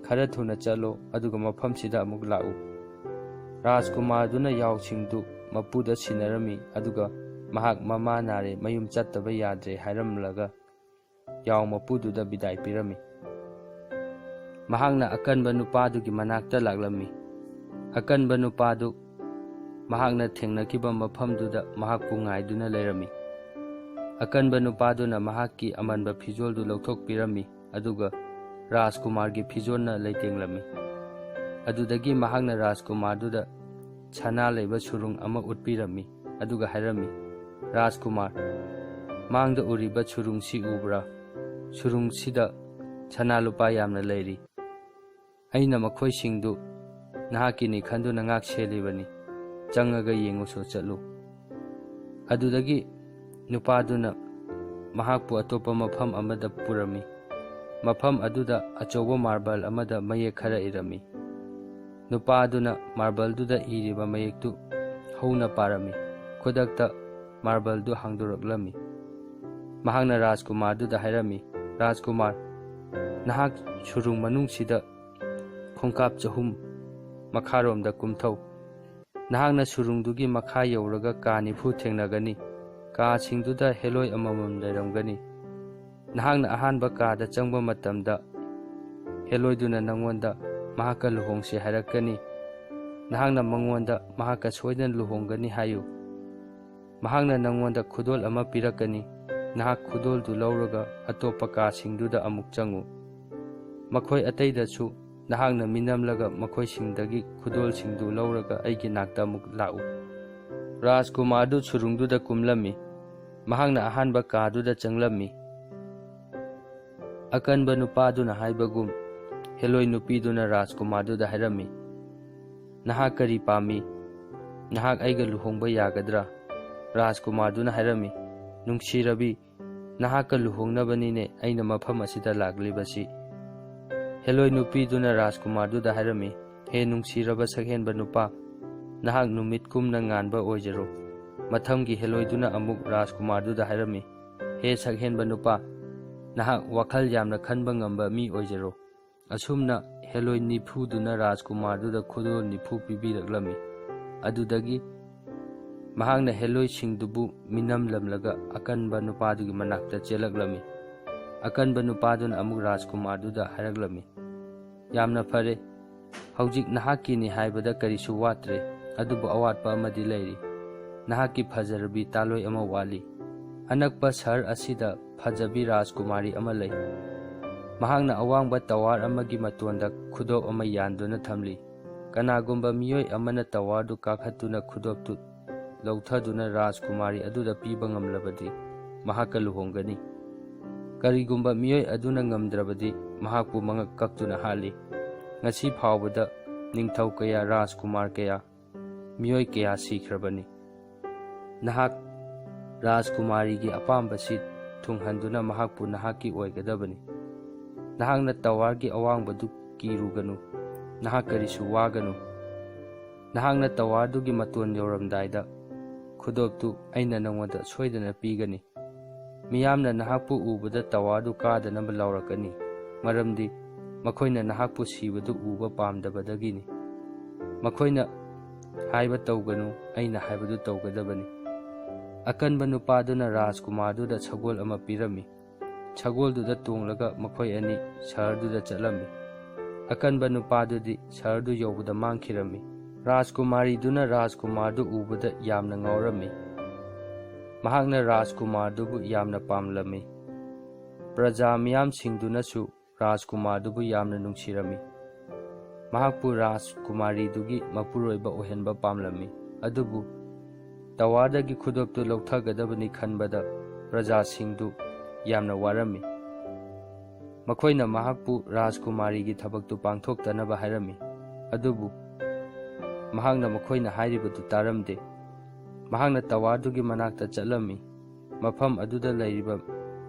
Speaker 1: ꯈꯔ ꯊꯨꯅ ꯆꯠꯂꯣ ꯑꯗꯨꯒ ꯃꯐꯝꯁꯤꯗ ꯑꯃꯨꯛ ꯂꯥꯛꯎ"꯫ ꯔꯥꯖꯀꯨꯃꯥꯔꯗꯨꯅ ꯌꯥꯎꯁꯤꯡꯗꯨ ꯃꯄꯨꯗ ꯁꯤꯟꯅꯔꯝꯃꯤ ꯑꯗꯨꯒ ꯃꯍꯥꯛ ꯃꯃꯥ ꯅꯥꯔꯦ, ꯃꯌꯨꯝ ꯆꯠꯇꯕ ꯌꯥꯗ꯭ꯔꯦ ꯍꯥꯏꯔꯝꯂꯒ ꯌꯥꯎ ꯃꯄꯨꯗꯨꯗ ꯕꯤꯗꯥꯏ ꯄꯤꯔꯝꯃꯤ꯫ ꯃꯍꯥꯛꯅ ꯑꯀꯟꯕ ꯅꯨꯄꯥꯗꯨꯒꯤ ꯃꯅꯥꯛꯇ ꯂꯥꯛꯂꯝꯃꯤ꯫ ꯑꯀꯟꯕ ꯅꯨꯄꯥꯗꯨ ꯃꯍꯥꯛꯅ ꯊꯦꯡꯅꯈꯤꯕ ꯃꯐꯝꯗꯨꯗ ꯃꯍꯥꯛꯄꯨ ꯉꯥꯏꯗꯨꯅ ꯂꯩꯔꯝꯃꯤ꯫ ꯑꯀꯟꯕ ꯅꯨꯄꯥꯗꯨꯅ ꯃꯍꯥꯛꯀꯤ ꯑꯃꯟꯕ ꯐꯤꯖꯣꯜꯗꯨ ꯂꯧꯊꯣꯛꯄꯤꯔꯝꯃꯤ ꯑꯗꯨꯒ ꯔꯥꯖꯀꯨꯃꯥꯔꯒꯤ ꯐꯤꯖꯣꯜꯅ ꯂꯩꯇꯦꯡꯂꯝꯃꯤ꯫ ꯑꯗꯨꯗꯒꯤ ꯃꯍꯥꯛꯅ ꯔꯥꯖꯀꯨꯃꯥꯔꯗꯨꯗ ꯁꯅꯥ ꯂꯩꯕ ꯁꯨꯔꯨꯡ ꯑꯃ ꯎꯠꯄꯤꯔꯝꯃꯤ ꯑꯗꯨꯒ ꯍꯥꯏꯔꯝꯃꯤ, "ꯔꯥꯖꯀꯨꯃꯥꯔ, ꯃꯥꯡꯗ ꯎꯔꯤꯕ ꯁꯨꯔꯨꯡꯁꯤ ꯎꯕ꯭ꯔꯥ? ꯁꯨꯔꯨꯡꯁꯤꯗ ꯁꯅꯥ ꯂꯨꯄꯥ ꯌꯥꯝꯅ ꯂꯩꯔꯤ꯫ ꯑꯩꯅ ꯃꯈꯣꯏꯁꯤꯡꯗꯨ ꯅꯍꯥꯛꯀꯤꯅꯤ ꯈꯟꯗꯨꯅ ꯉꯥꯛ ꯁꯦꯜꯂꯤꯕꯅꯤ꯫ ꯆꯪꯉꯒ ꯌꯦꯡꯉꯨꯁꯣ, ꯆꯠꯂꯨ"꯫ ꯑꯗꯨꯗꯒꯤ ꯅꯨꯄꯥꯗꯨꯅ ꯃꯍꯥꯛꯄꯨ ꯑꯇꯣꯞꯄ ꯃꯐꯝ ꯑꯃꯗ ꯄꯨꯔꯝꯃꯤ꯫ ꯃꯐꯝ ꯑꯗꯨꯗ ꯑꯆꯧꯕ ꯃꯥꯔꯕꯜ ꯑꯃꯗ ꯃꯌꯦꯛ ꯈꯔ ꯏꯔꯝꯃꯤ꯫ ꯅꯨꯄꯥꯗꯨꯅ ꯃꯥꯔꯕꯜꯗꯨꯗ ꯏꯔꯤꯕ ꯃꯌꯦꯛꯇꯨ ꯍꯧꯅ ꯄꯥꯔꯝꯃꯤ꯫ ꯈꯨꯗꯛꯇ ꯃꯥꯔꯕꯜꯗꯨ ꯍꯥꯡꯗꯣꯔꯛꯂꯝꯃꯤ꯫ ꯃꯍꯥꯛꯅ ꯔꯥꯖꯀꯨꯃꯥꯔꯗꯨꯗ ꯍꯥꯏꯔꯝꯃꯤ, "ꯔꯥꯖꯀꯨꯃꯥꯔ, ꯅꯍꯥꯛ ꯁꯨꯔꯨꯡ ꯃꯅꯨꯡꯁꯤꯗ ꯈꯣꯡꯀꯥꯞ 200 ꯃꯈꯥꯔꯣꯝꯗ ꯀꯨꯝꯊꯧ꯫ ꯅꯍꯥꯛꯅ ꯁꯨꯔꯨꯡꯗꯨꯒꯤ ꯃꯈꯥ ꯌꯧꯔꯒ ꯀꯥ 90 ꯊꯦꯡꯅꯒꯅꯤ꯫ ꯀꯥꯁꯤꯡꯗꯨꯗ ꯍꯦꯂꯣꯏ ꯑꯃꯃꯝ ꯂꯩꯔꯝꯒꯅꯤ꯫ ꯅꯍꯥꯛꯅ ꯑꯍꯥꯟꯕ ꯀꯥꯗ ꯆꯪꯕ ꯃꯇꯝꯗ ꯍꯦꯂꯣꯏꯗꯨꯅ ꯅꯉꯣꯟꯗ ꯃꯍꯥꯛꯀ ꯂꯨꯍꯣꯡꯁꯤ ꯍꯥꯏꯔꯛꯀꯅꯤ꯫ ꯅꯍꯥꯛꯅ ꯃꯉꯣꯟꯗ ꯃꯍꯥꯛꯀ ꯁꯣꯏꯗꯅ ꯂꯨꯍꯣꯡꯒꯅꯤ ꯍꯥꯏꯌꯨ꯫ ꯃꯍꯥꯛꯅ ꯅꯉꯣꯟꯗ ꯈꯨꯗꯣꯜ ꯑꯃ ꯄꯤꯔꯛꯀꯅꯤ꯫ ꯅꯍꯥꯛ ꯈꯨꯗꯣꯜꯗꯨ ꯂꯧꯔꯒ ꯑꯇꯣꯞꯄ ꯀꯥꯁꯤꯡꯗꯨꯗ ꯑꯃꯨꯛ ꯆꯪꯉꯨ꯫ ꯃꯈꯣꯏ ꯑꯇꯩꯗꯁꯨ ꯅꯍꯥꯛꯅ ꯃꯤꯅꯝꯂꯒ ꯃꯈꯣꯏꯁꯤꯡꯗꯒꯤ ꯈꯨꯗꯣꯜꯁꯤꯡꯗꯨ ꯂꯧꯔꯒ ꯑꯩꯒꯤ ꯅꯥꯛꯇ ꯑꯃꯨꯛ ꯂꯥꯛꯎ"꯫ ꯔꯥꯖꯀꯨꯃꯥꯔꯗꯨ ꯁꯨꯔꯨꯡꯗꯨꯗ ꯀꯨꯝꯂꯝꯃꯤ꯫ ꯃꯍꯥꯛꯅ ꯑꯍꯥꯟꯕ ꯀꯥꯗꯨꯗ ꯆꯪꯂꯝꯃꯤ꯫ ꯑꯀꯟꯕ ꯅꯨꯄꯥꯗꯨꯅ ꯍꯥꯏꯕꯒꯨꯝ ꯍꯦꯂꯣꯏ ꯅꯨꯄꯤꯗꯨꯅ ꯔꯥꯖꯀꯨꯃꯥꯔꯗꯨꯗ ꯍꯥꯏꯔꯝꯃꯤ, "ꯅꯍꯥꯛ ꯀꯔꯤ ꯄꯥꯝꯃꯤ? ꯅꯍꯥꯛ ꯑꯩꯒ ꯂꯨꯍꯣꯡꯕ ꯌꯥꯒꯗ꯭ꯔꯥ"꯫ ꯔꯥꯖꯀꯨꯃꯥꯔꯗꯨꯅ ꯍꯥꯏꯔꯝꯃꯤ, "ꯅꯨꯡꯁꯤꯔꯕꯤ, ꯅꯍꯥꯛꯀ ꯂꯨꯍꯣꯡꯅꯕꯅꯤꯅꯦ ꯑꯩꯅ ꯃꯐꯝ ꯑꯁꯤꯗ ꯂꯥꯛꯂꯤꯕꯁꯤ"꯫ ꯍꯦꯂꯣꯏ ꯅꯨꯄꯤꯗꯨꯅ ꯔꯥꯖꯀꯨꯃꯥꯔꯗꯨꯗ ꯍꯥꯏꯔꯝꯃꯤ, "ꯍꯦ ꯅꯨꯡꯁꯤꯔꯕ ꯁꯛꯍꯦꯟꯕ ꯅꯨꯄꯥ, ꯅꯍꯥꯛ ꯅꯨꯃꯤꯠꯀꯨꯝꯅ ꯉꯥꯟꯕ ꯑꯣꯏꯖꯔꯣ꯫ ꯃꯊꯪꯒꯤ ꯍꯦꯂꯣꯏꯗꯨꯅ ꯑꯃꯨꯛ ꯔꯥꯖꯀꯨꯃꯥꯔꯗꯨꯗ ꯍꯥꯏꯔꯝꯃꯤ, ꯍꯦ ꯁꯛꯍꯦꯟꯕ ꯅꯨꯄꯥ, ꯅꯍꯥꯛ ꯋꯥꯈꯜ ꯌꯥꯝꯅ ꯈꯟꯕ ꯉꯝꯕ ꯃꯤ ꯑꯣꯏꯖꯔꯣ꯫ ꯑꯁꯨꯝꯅ ꯍꯦꯂꯣꯏ ꯅꯤꯐꯨꯗꯨꯅ ꯔꯥꯖꯀꯨꯃꯥꯔꯗꯨꯗ ꯈꯨꯗꯣꯜ 90 ꯄꯤꯕꯤꯔꯛꯂꯝꯃꯤ꯫ ꯑꯗꯨꯗꯒꯤ ꯃꯍꯥꯛꯅ ꯍꯦꯂꯣꯏꯁꯤꯡꯗꯨꯕꯨ ꯃꯤꯅꯝꯂꯝꯂꯒ ꯑꯀꯟꯕ ꯅꯨꯄꯥꯗꯨꯒꯤ ꯃꯅꯥꯛꯇ ꯆꯦꯜꯂꯛꯂꯝꯃꯤ꯫ ꯑꯀꯟꯕ ꯅꯨꯄꯥꯗꯨꯅ ꯑꯃꯨꯛ ꯔꯥꯖꯀꯨꯃꯥꯔꯗꯨꯗ ꯍꯥꯏꯔꯛꯂꯝꯃꯤ, ꯌꯥꯝꯅ ꯐꯔꯦ, ꯍꯧꯖꯤꯛ ꯅꯍꯥꯛꯀꯤꯅꯤ ꯍꯥꯏꯕꯗ ꯀꯔꯤꯁꯨ ꯋꯥꯠꯇ꯭ꯔꯦ, ꯑꯗꯨꯕꯨ ꯑꯋꯥꯠꯄ ꯑꯃꯗꯤ ꯂꯩꯔꯤ꯫ ꯅꯍꯥꯛꯀꯤ ꯐꯖꯔꯕꯤ ꯇꯥꯂꯣꯏ ꯑꯃ ꯋꯥꯠꯂꯤ꯫ ꯑꯅꯛꯄ ꯁꯍꯔ ꯑꯁꯤꯗ ꯐꯖꯕꯤ ꯔꯥꯖꯀꯨꯃꯥꯔꯤ ꯑꯃ ꯂꯩ꯫ ꯃꯍꯥꯛꯅ ꯑꯋꯥꯡꯕ ꯇꯋꯥꯔ ꯑꯃꯒꯤ ꯃꯇꯣꯟꯗ ꯈꯨꯗꯣꯞ ꯑꯃ ꯌꯥꯟꯗꯨꯅ ꯊꯝꯂꯤ꯫ ꯀꯅꯥꯒꯨꯝꯕ ꯃꯤꯑꯣꯏ ꯑꯃꯅ ꯇꯋꯥꯔꯗꯨ ꯀꯥꯈꯠꯇꯨꯅ ꯈꯨꯗꯣꯞꯇꯨ ꯂꯧꯊꯗꯨꯅ ꯔꯥꯖꯀꯨꯃꯥꯔꯤ ꯑꯗꯨꯗ ꯄꯤꯕ ꯉꯝꯂꯕꯗꯤ ꯃꯍꯥꯛꯀ ꯂꯨꯍꯣꯡꯒꯅꯤ꯫ ꯀꯔꯤꯒꯨꯝꯕ ꯃꯤꯑꯣꯏ ꯑꯗꯨꯅ ꯉꯝꯗ꯭ꯔꯕꯗꯤ ꯃꯍꯥꯛꯄꯨ ꯃꯉꯛ ꯀꯛꯇꯨꯅ ꯍꯥꯠꯂꯤ꯫ ꯉꯁꯤ ꯐꯥꯎꯕꯗ ꯅꯤꯡꯊꯧ ꯀꯌꯥ, ꯔꯥꯖꯀꯨꯃꯥꯔ ꯀꯌꯥ, ꯃꯤꯑꯣꯏ ꯀꯌꯥ ꯁꯤꯈ꯭ꯔꯕꯅꯤ꯫ ꯅꯍꯥꯛ ꯔꯥꯖꯀꯨꯃꯥꯔꯤꯒꯤ ꯑꯄꯥꯝꯕꯁꯤ ꯊꯨꯡꯍꯟꯗꯨꯅ ꯃꯍꯥꯛꯄꯨ ꯅꯍꯥꯛꯀꯤ ꯑꯣꯏꯒꯗꯕꯅꯤ꯫ ꯅꯍꯥꯛꯅ ꯇꯋꯥꯔꯒꯤ ꯑꯋꯥꯡꯕꯗꯨ ꯀꯤꯔꯨꯒꯅꯨ, ꯅꯍꯥꯛ ꯀꯔꯤꯁꯨ ꯋꯥꯒꯅꯨ꯫ ꯅꯍꯥꯛꯅ ꯇꯋꯥꯔꯗꯨꯒꯤ ꯃꯇꯣꯟ ꯌꯧꯔꯝꯗꯥꯏꯗ ꯈꯨꯗꯣꯞꯇꯨ ꯑꯩꯅ ꯅꯉꯣꯟꯗ ꯁꯣꯏꯗꯅ ꯄꯤꯒꯅꯤ꯫ ꯃꯤꯌꯥꯝꯅ ꯅꯍꯥꯛꯄꯨ ꯎꯕꯗ ꯇꯋꯥꯔꯗꯨ ꯀꯥꯗꯅꯕ ꯂꯥꯎꯔꯛꯀꯅꯤ, ꯃꯔꯝꯗꯤ ꯃꯈꯣꯏꯅ ꯅꯍꯥꯛꯄꯨ ꯁꯤꯕꯗꯨ ꯎꯕ ꯄꯥꯝꯗꯕꯗꯒꯤꯅꯤ꯫ ꯃꯈꯣꯏꯅ ꯍꯥꯏꯕ ꯇꯧꯒꯅꯨ, ꯑꯩꯅ ꯍꯥꯏꯕꯗꯨ ꯇꯧꯒꯗꯕꯅꯤ꯫ ꯑꯀꯟꯕ ꯅꯨꯄꯥꯗꯨꯅ ꯔꯥꯖꯀꯨꯃꯥꯔꯗꯨꯗ ꯁꯒꯣꯜ ꯑꯃ ꯄꯤꯔꯝꯃꯤ꯫ ꯁꯒꯣꯜꯗꯨꯗ ꯇꯣꯡꯂꯒ ꯃꯈꯣꯏ ꯑꯅꯤ ꯁꯍꯔꯗꯨꯗ ꯆꯠꯂꯝꯃꯤ꯫ ꯑꯀꯟꯕ ꯅꯨꯄꯥꯗꯨꯗꯤ ꯁꯍꯔꯗꯨ ꯌꯧꯕꯗ ꯃꯥꯡꯈꯤꯔꯝꯃꯤ꯫ ꯔꯥꯖꯀꯨꯃꯥꯔꯤꯗꯨꯅ ꯔꯥꯖꯀꯨꯃꯥꯔꯗꯨ ꯎꯕꯗ ꯌꯥꯝꯅ ꯉꯥꯎꯔꯝꯃꯤ꯫ ꯃꯍꯥꯛꯅ ꯔꯥꯖꯀꯨꯃꯥꯔꯗꯨꯕꯨ ꯌꯥꯝꯅ ꯄꯥꯝꯂꯝꯃꯤ꯫ ꯄ꯭ꯔꯖꯥ ꯃꯤꯌꯥꯝꯁꯤꯡꯗꯨꯅꯁꯨ ꯔꯥꯖꯀꯨꯃꯥꯔꯗꯨꯕꯨ ꯌꯥꯝꯅ ꯅꯨꯡꯁꯤꯔꯝꯃꯤ꯫ ꯃꯍꯥꯛꯄꯨ ꯔꯥꯖꯀꯨꯃꯥꯔꯤꯗꯨꯒꯤ ꯃꯄꯨꯔꯣꯏꯕ ꯑꯣꯏꯍꯟꯕ ꯄꯥꯝꯂꯝꯃꯤ꯫ ꯑꯗꯨꯕꯨ ꯇꯋꯥꯔꯗꯒꯤ ꯈꯨꯗꯣꯞꯇꯨ ꯂꯧꯊꯒꯗꯕꯅꯤ ꯈꯟꯕꯗ ꯄ꯭ꯔꯖꯥꯁꯤꯡꯗꯨ ꯌꯥꯝꯅ ꯋꯥꯔꯝꯃꯤ꯫ ꯃꯈꯣꯏꯅ ꯃꯍꯥꯛꯄꯨ ꯔꯥꯖꯀꯨꯃꯥꯔꯤꯒꯤ ꯊꯕꯛꯇꯨ ꯄꯥꯡꯊꯣꯛꯇꯅꯕ ꯍꯥꯏꯔꯝꯃꯤ꯫ ꯑꯗꯨꯕꯨ ꯃꯍꯥꯛꯅ ꯃꯈꯣꯏꯅ ꯍꯥꯏꯔꯤꯕꯗꯨ ꯇꯥꯔꯝꯗꯦ꯫ ꯃꯍꯥꯛꯅ ꯇꯋꯥꯔꯗꯨꯒꯤ ꯃꯅꯥꯛꯇ ꯆꯠꯂꯝꯃꯤ꯫ ꯃꯐꯝ ꯑꯗꯨꯗ ꯂꯩꯔꯤꯕ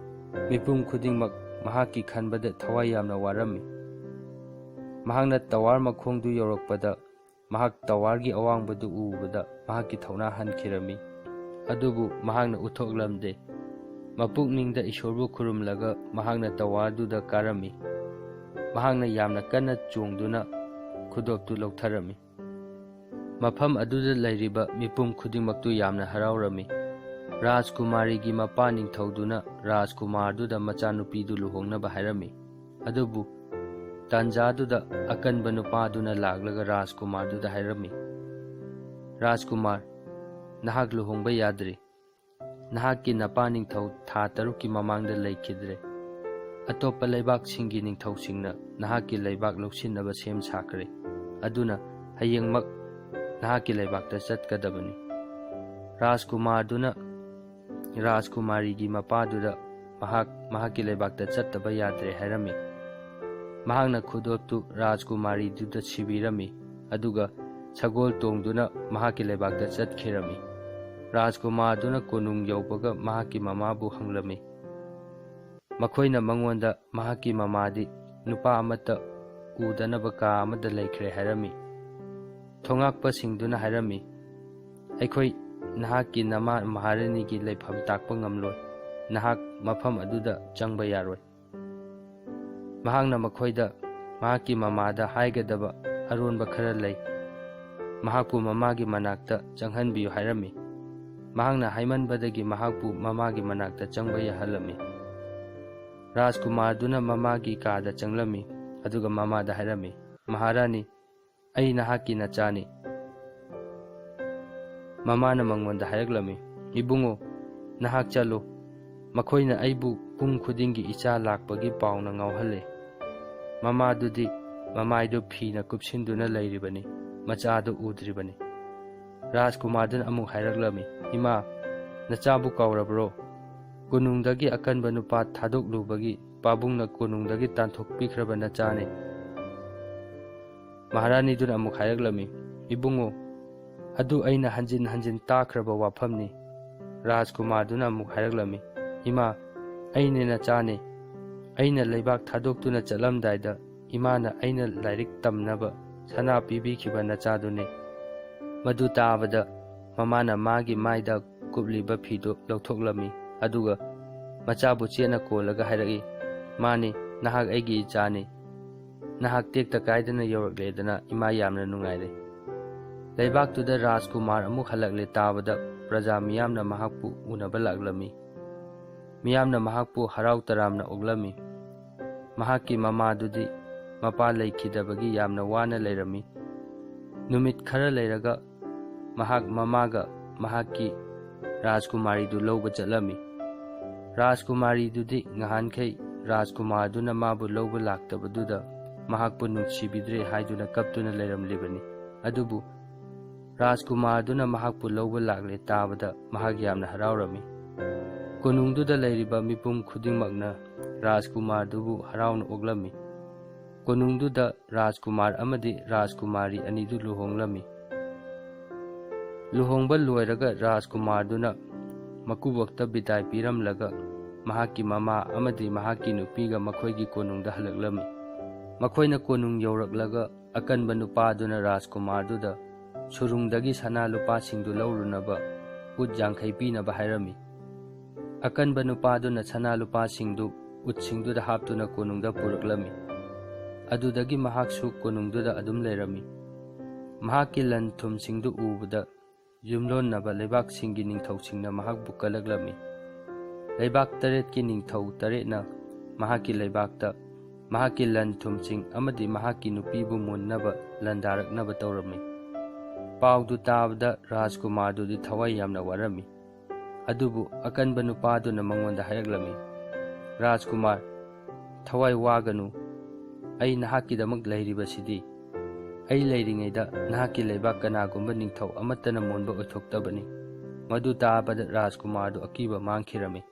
Speaker 1: ꯃꯤꯄꯨꯝ ꯈꯨꯗꯤꯡꯃꯛ ꯃꯍꯥꯛꯀꯤ ꯈꯟꯕꯗ ꯊꯋꯥꯏ ꯌꯥꯝꯅ ꯋꯥꯔꯝꯃꯤ꯫ ꯃꯍꯥꯛꯅ ꯇꯋꯥꯔ ꯃꯈꯣꯡꯗꯨ ꯌꯧꯔꯛꯄꯗ ꯃꯍꯥꯛ ꯇꯋꯥꯔꯒꯤ ꯑꯋꯥꯡꯕꯗꯨ ꯎꯕꯗ ꯃꯍꯥꯛꯀꯤ ꯊꯧꯅꯥ ꯍꯟꯈꯤꯔꯝꯃꯤ꯫ ꯑꯗꯨꯕꯨ ꯃꯍꯥꯛꯅ ꯎꯠꯊꯣꯛꯂꯝꯗꯦ꯫ ꯃꯄꯨꯛꯅꯤꯡꯗ ꯏꯁꯣꯔꯕꯨ ꯈꯨꯔꯨꯝꯂꯒ ꯃꯍꯥꯛꯅ ꯇꯋꯥꯔꯗꯨꯗ ꯀꯥꯔꯝꯃꯤ꯫ ꯃꯍꯥꯛꯅ ꯌꯥꯝꯅ ꯀꯟꯅ ꯆꯣꯡꯗꯨꯅ ꯈꯨꯗꯣꯞꯇꯨ ꯂꯧꯊꯔꯝꯃꯤ꯫ ꯃꯐꯝ ꯑꯗꯨꯗ ꯂꯩꯔꯤꯕ ꯃꯤꯄꯨꯝ ꯈꯨꯗꯤꯡꯃꯛꯇꯨ ꯌꯥꯝꯅ ꯍꯔꯥꯎꯔꯝꯃꯤ꯫ ꯔꯥꯖꯀꯨꯃꯥꯔꯤꯒꯤ ꯃꯄꯥ ꯅꯤꯡꯊꯧꯗꯨꯅ ꯔꯥꯖꯀꯨꯃꯥꯔꯗꯨꯗ ꯃꯆꯥꯅꯨꯄꯤꯗꯨ ꯂꯨꯍꯣꯡꯅꯕ ꯍꯥꯏꯔꯝꯃꯤ꯫ ꯑꯗꯨꯕꯨ ꯇꯥꯟꯖꯥꯗꯨꯗ ꯑꯀꯟꯕ ꯅꯨꯄꯥꯗꯨꯅ ꯂꯥꯛꯂꯒ ꯔꯥꯖꯀꯨꯃꯥꯔꯗꯨꯗ ꯍꯥꯏꯔꯝꯃꯤ, ꯔꯥꯖꯀꯨꯃꯥꯔ, ꯅꯍꯥꯛ ꯂꯨꯍꯣꯡꯕ ꯌꯥꯗ꯭ꯔꯤ꯫ ꯅꯍꯥꯛꯀꯤ ꯅꯄꯥ ꯅꯤꯡꯊꯧ ꯊꯥ 3ꯀꯤ ꯃꯃꯥꯡꯗ ꯂꯩꯈꯤꯗ꯭ꯔꯦ꯫ ꯑꯇꯣꯞꯄ ꯂꯩꯕꯥꯛꯁꯤꯡꯒꯤ ꯅꯤꯡꯊꯧꯁꯤꯡꯅ ꯅꯍꯥꯛꯀꯤ ꯂꯩꯕꯥꯛ ꯂꯧꯁꯤꯟꯅꯕ ꯁꯦꯝ ꯁꯥꯈ꯭ꯔꯦ꯫ ꯑꯗꯨꯅ ꯍꯌꯦꯡꯃꯛ ꯅꯍꯥꯛꯀꯤ ꯂꯩꯕꯥꯛꯇ ꯆꯠꯀꯗꯕꯅꯤ꯫ ꯔꯥꯖꯀꯨꯃꯥꯔꯗꯨꯅ ꯔꯥꯖꯀꯨꯃꯥꯔꯤꯒꯤ ꯃꯄꯥꯗꯨꯗ ꯃꯍꯥꯛꯀꯤ ꯂꯩꯕꯥꯛꯇ ꯆꯠꯇꯕ ꯌꯥꯗ꯭ꯔꯦ ꯍꯥꯏꯔꯝꯃꯤ꯫ ꯃꯍꯥꯛꯅ ꯈꯨꯗꯣꯞꯇꯨ ꯔꯥꯖꯀꯨꯃꯥꯔꯤꯗꯨꯗ ꯁꯤꯕꯤꯔꯝꯃꯤ, ꯑꯗꯨꯒ ꯁꯒꯣꯜ ꯇꯣꯡꯗꯨꯅ ꯃꯍꯥꯛꯀꯤ ꯂꯩꯕꯥꯛꯇ ꯆꯠꯈꯤꯔꯝꯃꯤ꯫ ꯔꯥꯖꯀꯨꯃꯥꯔꯗꯨꯅ ꯀꯣꯅꯨꯡ ꯌꯧꯕꯒ ꯃꯍꯥꯛꯀꯤ ꯃꯃꯥꯕꯨ ꯍꯪꯂꯝꯃꯤ꯫ ꯃꯈꯣꯏꯅ ꯃꯉꯣꯟꯗ ꯃꯍꯥꯛꯀꯤ ꯃꯃꯥꯗꯤ ꯅꯨꯄꯥ ꯑꯃꯠꯇ ꯎꯗꯅꯕ ꯀꯥ ꯑꯃꯗ ꯂꯩꯈ꯭ꯔꯦ ꯍꯥꯏꯔꯝꯃꯤ꯫ ꯊꯣꯉꯥꯛꯄꯁꯤꯡꯗꯨꯅ ꯍꯥꯏꯔꯝꯃꯤ, ꯑꯩꯈꯣꯏ ꯅꯍꯥꯛꯀꯤ ꯅꯃꯥ ꯃꯍꯥꯔꯥꯅꯤꯒꯤ ꯂꯩꯐꯝ ꯇꯥꯛꯄ ꯉꯝꯂꯣꯏ꯫ ꯅꯍꯥꯛ ꯃꯐꯝ ꯑꯗꯨꯗ ꯆꯪꯕ ꯌꯥꯔꯣꯏ꯫ ꯃꯍꯥꯛꯅ ꯃꯈꯣꯏꯗ ꯃꯍꯥꯛꯀꯤ ꯃꯃꯥꯗ ꯍꯥꯏꯒꯗꯕ ꯑꯔꯣꯟꯕ ꯈꯔ ꯂꯩ, ꯃꯍꯥꯛꯄꯨ ꯃꯃꯥꯒꯤ ꯃꯅꯥꯛꯇ ꯆꯪꯍꯟꯕꯤꯌꯨ ꯍꯥꯏꯔꯝꯃꯤ꯫ ꯃꯍꯥꯛꯅ ꯍꯥꯏꯃꯟꯕꯗꯒꯤ ꯃꯍꯥꯛꯄꯨ ꯃꯃꯥꯒꯤ ꯃꯅꯥꯛꯇ ꯆꯪꯕ ꯌꯥꯍꯜꯂꯝꯃꯤ꯫ ꯔꯥꯖꯀꯨꯃꯥꯔꯗꯨꯅ ꯃꯃꯥꯒꯤ ꯀꯥꯗ ꯆꯪꯂꯝꯃꯤ, ꯑꯗꯨꯒ ꯃꯃꯥꯗ ꯍꯥꯏꯔꯝꯃꯤ, ꯃꯍꯥꯔꯥꯅꯤ, ꯑꯩ ꯅꯍꯥꯛꯀꯤ ꯅꯆꯥꯅꯤ꯫ ꯃꯃꯥꯅ ꯃꯉꯣꯟꯗ ꯍꯥꯏꯔꯛꯂꯝꯃꯤ, ꯏꯕꯨꯡꯉꯣ, ꯅꯍꯥꯛ ꯆꯠꯂꯣ, ꯃꯈꯣꯏꯅ ꯑꯩꯕꯨ ꯄꯨꯡ ꯈꯨꯗꯤꯡꯒꯤ ꯏꯆꯥ ꯂꯥꯛꯄꯒꯤ ꯄꯥꯎꯅ ꯉꯥꯎꯍꯜꯂꯦ꯫ ꯃꯃꯥꯗꯨꯗꯤ ꯃꯃꯥꯏꯗꯨ ꯐꯤꯅ ꯀꯨꯞꯁꯤꯟꯗꯨꯅ ꯂꯩꯔꯤꯕꯅꯤ, ꯃꯆꯥꯗꯨ ꯎꯗ꯭ꯔꯤꯕꯅꯤ꯫ ꯔꯥꯖꯀꯨꯃꯥꯔꯗꯨꯅ ꯑꯃꯨꯛ ꯍꯥꯏꯔꯛꯂꯝꯃꯤ, ꯏꯃꯥ, ꯅꯆꯥꯕꯨ ꯀꯥꯎꯔꯕ꯭ꯔꯣ? ꯀꯣꯅꯨꯡꯗꯒꯤ ꯑꯀꯟꯕ ꯅꯨꯄꯥ ꯊꯥꯗꯣꯛꯂꯨꯕꯒꯤ ꯄꯥꯕꯨꯡꯅ ꯀꯣꯅꯨꯡꯗꯒꯤ ꯇꯥꯟꯊꯣꯛꯄꯤꯈ꯭ꯔꯕ ꯅꯆꯥꯅꯤ꯫ ꯃꯍꯥꯔꯥꯅꯤꯗꯨꯅ ꯑꯃꯨꯛ ꯍꯥꯏꯔꯛꯂꯝꯃꯤ, ꯏꯕꯨꯡꯉꯣ, ꯑꯗꯨ ꯑꯩꯅ ꯍꯟꯖꯤꯟ ꯍꯟꯖꯤꯟ ꯇꯥꯈ꯭ꯔꯕ ꯋꯥꯐꯝꯅꯤ꯫ ꯔꯥꯖꯀꯨꯃꯥꯔꯗꯨꯅ ꯑꯃꯨꯛ ꯍꯥꯏꯔꯛꯂꯝꯃꯤ, ꯏꯃꯥ, ꯑꯩꯅꯦ ꯅꯆꯥꯅꯤ꯫ ꯑꯩꯅ ꯂꯩꯕꯥꯛ ꯊꯥꯗꯣꯛꯇꯨꯅ ꯆꯠꯂꯝꯗꯥꯏꯗ ꯏꯃꯥꯅ ꯑꯩꯅ ꯂꯥꯏꯔꯤꯛ ꯇꯝꯅꯕ ꯁꯅꯥ ꯄꯤꯕꯤꯈꯤꯕ ꯅꯆꯥꯗꯨꯅꯤ꯫ ꯃꯗꯨ ꯇꯥꯕꯗ ꯃꯃꯥꯅ ꯃꯥꯒꯤ ꯃꯥꯏꯗ ꯀꯨꯞꯂꯤꯕ ꯐꯤꯗꯨ ꯂꯧꯊꯣꯛꯂꯝꯃꯤ ꯑꯗꯨꯒ ꯃꯆꯥꯕꯨ ꯆꯦꯠꯅ ꯀꯣꯜꯂꯒ ꯍꯥꯏꯔꯛꯏ, "ꯃꯥꯅꯤ, ꯅꯍꯥꯛ ꯑꯩꯒꯤ ꯏꯆꯥꯅꯤ꯫ ꯅꯍꯥꯛ ꯇꯦꯛꯇ ꯀꯥꯏꯗꯅ ꯌꯧꯔꯛꯂꯦꯗꯅ ꯏꯃꯥ ꯌꯥꯝꯅ ꯅꯨꯡꯉꯥꯏꯔꯦ." ꯂꯩꯕꯥꯛꯇꯨꯗ ꯔꯥꯖꯀꯨꯃꯥꯔ ꯑꯃꯨꯛ ꯍꯜꯂꯛꯂꯦ ꯇꯥꯕꯗ ꯄ꯭ꯔꯖꯥ ꯃꯤꯌꯥꯝꯅ ꯃꯍꯥꯛꯄꯨ ꯎꯅꯕ ꯂꯥꯛꯂꯝꯃꯤ꯫ ꯃꯤꯌꯥꯝꯅ ꯃꯍꯥꯛꯄꯨ ꯍꯔꯥꯎ ꯇꯔꯥꯝꯅ ꯑꯣꯛꯂꯝꯃꯤ꯫ ꯃꯍꯥꯛꯀꯤ ꯃꯃꯥꯗꯨꯗꯤ ꯃꯄꯥ ꯂꯩꯈꯤꯗꯕꯒꯤ ꯌꯥꯝꯅ ꯋꯥꯅ ꯂꯩꯔꯝꯃꯤ꯫ ꯅꯨꯃꯤꯠ ꯈꯔ ꯂꯩꯔꯒ ꯃꯍꯥꯛ ꯃꯃꯥꯒ ꯃꯍꯥꯛꯀꯤ ꯔꯥꯖꯀꯨꯃꯥꯔꯤꯗꯨ ꯂꯧꯕ ꯆꯠꯂꯝꯃꯤ꯫ ꯔꯥꯖꯀꯨꯃꯥꯔꯤꯗꯨꯗꯤ ꯉꯍꯥꯟꯈꯩ ꯔꯥꯖꯀꯨꯃꯥꯔꯗꯨꯅ ꯃꯥꯕꯨ ꯂꯧꯕ ꯂꯥꯛꯇꯕꯗꯨꯗ ꯃꯍꯥꯛꯄꯨ ꯅꯨꯡꯁꯤꯕꯤꯗ꯭ꯔꯦ ꯍꯥꯏꯗꯨꯅ ꯀꯞꯇꯨꯅ ꯂꯩꯔꯝꯂꯤꯕꯅꯤ꯫ ꯑꯗꯨꯕꯨ ꯔꯥꯖꯀꯨꯃꯥꯔꯗꯨꯅ ꯃꯍꯥꯛꯄꯨ ꯂꯧꯕ ꯂꯥꯛꯂꯦ ꯇꯥꯕꯗ ꯃꯍꯥꯛ ꯌꯥꯝꯅ ꯍꯔꯥꯎꯔꯝꯃꯤ꯫ ꯀꯣꯅꯨꯡꯗꯨꯗ ꯂꯩꯔꯤꯕ ꯃꯤꯄꯨꯝ ꯈꯨꯗꯤꯡꯃꯛꯅ ꯔꯥꯖꯀꯨꯃꯥꯔꯗꯨꯕꯨ ꯍꯔꯥꯎꯅ ꯑꯣꯛꯂꯝꯃꯤ꯫ ꯀꯣꯅꯨꯡꯗꯨꯗ ꯔꯥꯖꯀꯨꯃꯥꯔ ꯑꯃꯗꯤ ꯔꯥꯖꯀꯨꯃꯥꯔꯤ ꯑꯅꯤꯗꯨ ꯂꯨꯍꯣꯡꯂꯝꯃꯤ꯫ ꯂꯨꯍꯣꯡꯕ ꯂꯣꯏꯔꯒ ꯔꯥꯖꯀꯨꯃꯥꯔꯗꯨꯅ ꯃꯀꯨꯕꯣꯛꯇ ꯕꯤꯗꯥꯏ ꯄꯤꯔꯝꯂꯒ ꯃꯍꯥꯛꯀꯤ ꯃꯃꯥ ꯑꯃꯗꯤ ꯃꯍꯥꯛꯀꯤ ꯅꯨꯄꯤꯒ ꯃꯈꯣꯏꯒꯤ ꯀꯣꯅꯨꯡꯗ ꯍꯜꯂꯛꯂꯝꯃꯤ꯫ ꯃꯈꯣꯏꯅ ꯀꯣꯅꯨꯡ ꯌꯧꯔꯛꯂꯒ ꯑꯀꯟꯕ ꯅꯨꯄꯥꯗꯨꯅ ꯔꯥꯖꯀꯨꯃꯥꯔꯗꯨꯗ ꯁꯨꯔꯨꯡꯗꯒꯤ ꯁꯅꯥ ꯂꯨꯄꯥꯁꯤꯡꯗꯨ ꯂꯧꯔꯨꯅꯕ ꯎꯠ 50 ꯄꯤꯅꯕ ꯍꯥꯏꯔꯝꯃꯤ꯫ ꯑꯀꯟꯕ ꯅꯨꯄꯥꯗꯨꯅ ꯁꯅꯥ ꯂꯨꯄꯥꯁꯤꯡꯗꯨ ꯎꯠꯁꯤꯡꯗꯨꯗ ꯍꯥꯞꯇꯨꯅ ꯀꯣꯅꯨꯡꯗ ꯄꯨꯔꯛꯂꯝꯃꯤ꯫ ꯑꯗꯨꯗꯒꯤ ꯃꯍꯥꯛꯁꯨ ꯀꯣꯅꯨꯡꯗꯨꯗ ꯑꯗꯨꯝ ꯂꯩꯔꯝꯃꯤ꯫ ꯃꯍꯥꯛꯀꯤ ꯂꯟ ꯊꯨꯝꯁꯤꯡꯗꯨ ꯎꯕꯗ ꯌꯨꯝꯂꯣꯟꯅꯕ ꯂꯩꯕꯥꯛꯁꯤꯡꯒꯤ ꯅꯤꯡꯊꯧꯁꯤꯡꯅ ꯃꯍꯥꯛꯄꯨ ꯀꯜꯂꯛꯂꯝꯃꯤ꯫ ꯂꯩꯕꯥꯛ 8ꯀꯤ ꯅꯤꯡꯊꯧ 8ꯅ ꯃꯍꯥꯛꯀꯤ ꯂꯩꯕꯥꯛꯇ ꯃꯍꯥꯛꯀꯤ ꯂꯟ ꯊꯨꯝꯁꯤꯡ ꯑꯃꯗꯤ ꯃꯍꯥꯛꯀꯤ ꯅꯨꯄꯤꯕꯨ ꯃꯨꯟꯅꯕ ꯂꯥꯟꯗꯥꯔꯛꯅꯕ ꯇꯧꯔꯝꯃꯤ꯫ ꯄꯥꯎꯗꯨ ꯇꯥꯕꯗ ꯔꯥꯖꯀꯨꯃꯥꯔꯗꯨꯗꯤ ꯊꯋꯥꯏ ꯌꯥꯝꯅ ꯋꯥꯔꯝꯃꯤ꯫ ꯑꯗꯨꯕꯨ ꯑꯀꯟꯕ ꯅꯨꯄꯥꯗꯨꯅ ꯃꯉꯣꯟꯗ ꯍꯥꯏꯔꯛꯂꯝꯃꯤ, "ꯔꯥꯖꯀꯨꯃꯥꯔ, ꯊꯋꯥꯏ ꯋꯥꯒꯅꯨ꯫ ꯑꯩ ꯅꯍꯥꯛꯀꯤꯗꯃꯛ ꯂꯩꯔꯤꯕꯁꯤꯗꯤ ꯑꯩ ꯂꯩꯔꯤꯉꯩꯗ ꯅꯍꯥꯛꯀꯤ ꯂꯩꯕꯥꯛ ꯀꯅꯥꯒꯨꯝꯕ ꯅꯤꯡꯊꯧ ꯑꯃꯠꯇꯅ ꯃꯨꯟꯕ ꯑꯣꯏꯊꯣꯛꯇꯕꯅꯤ." ꯃꯗꯨ ꯇꯥꯕꯗ ꯔꯥꯖꯀꯨꯃꯥꯔꯗꯨ ꯑꯀꯤꯕ ꯃꯥꯡꯈꯤꯔꯝꯃꯤ꯫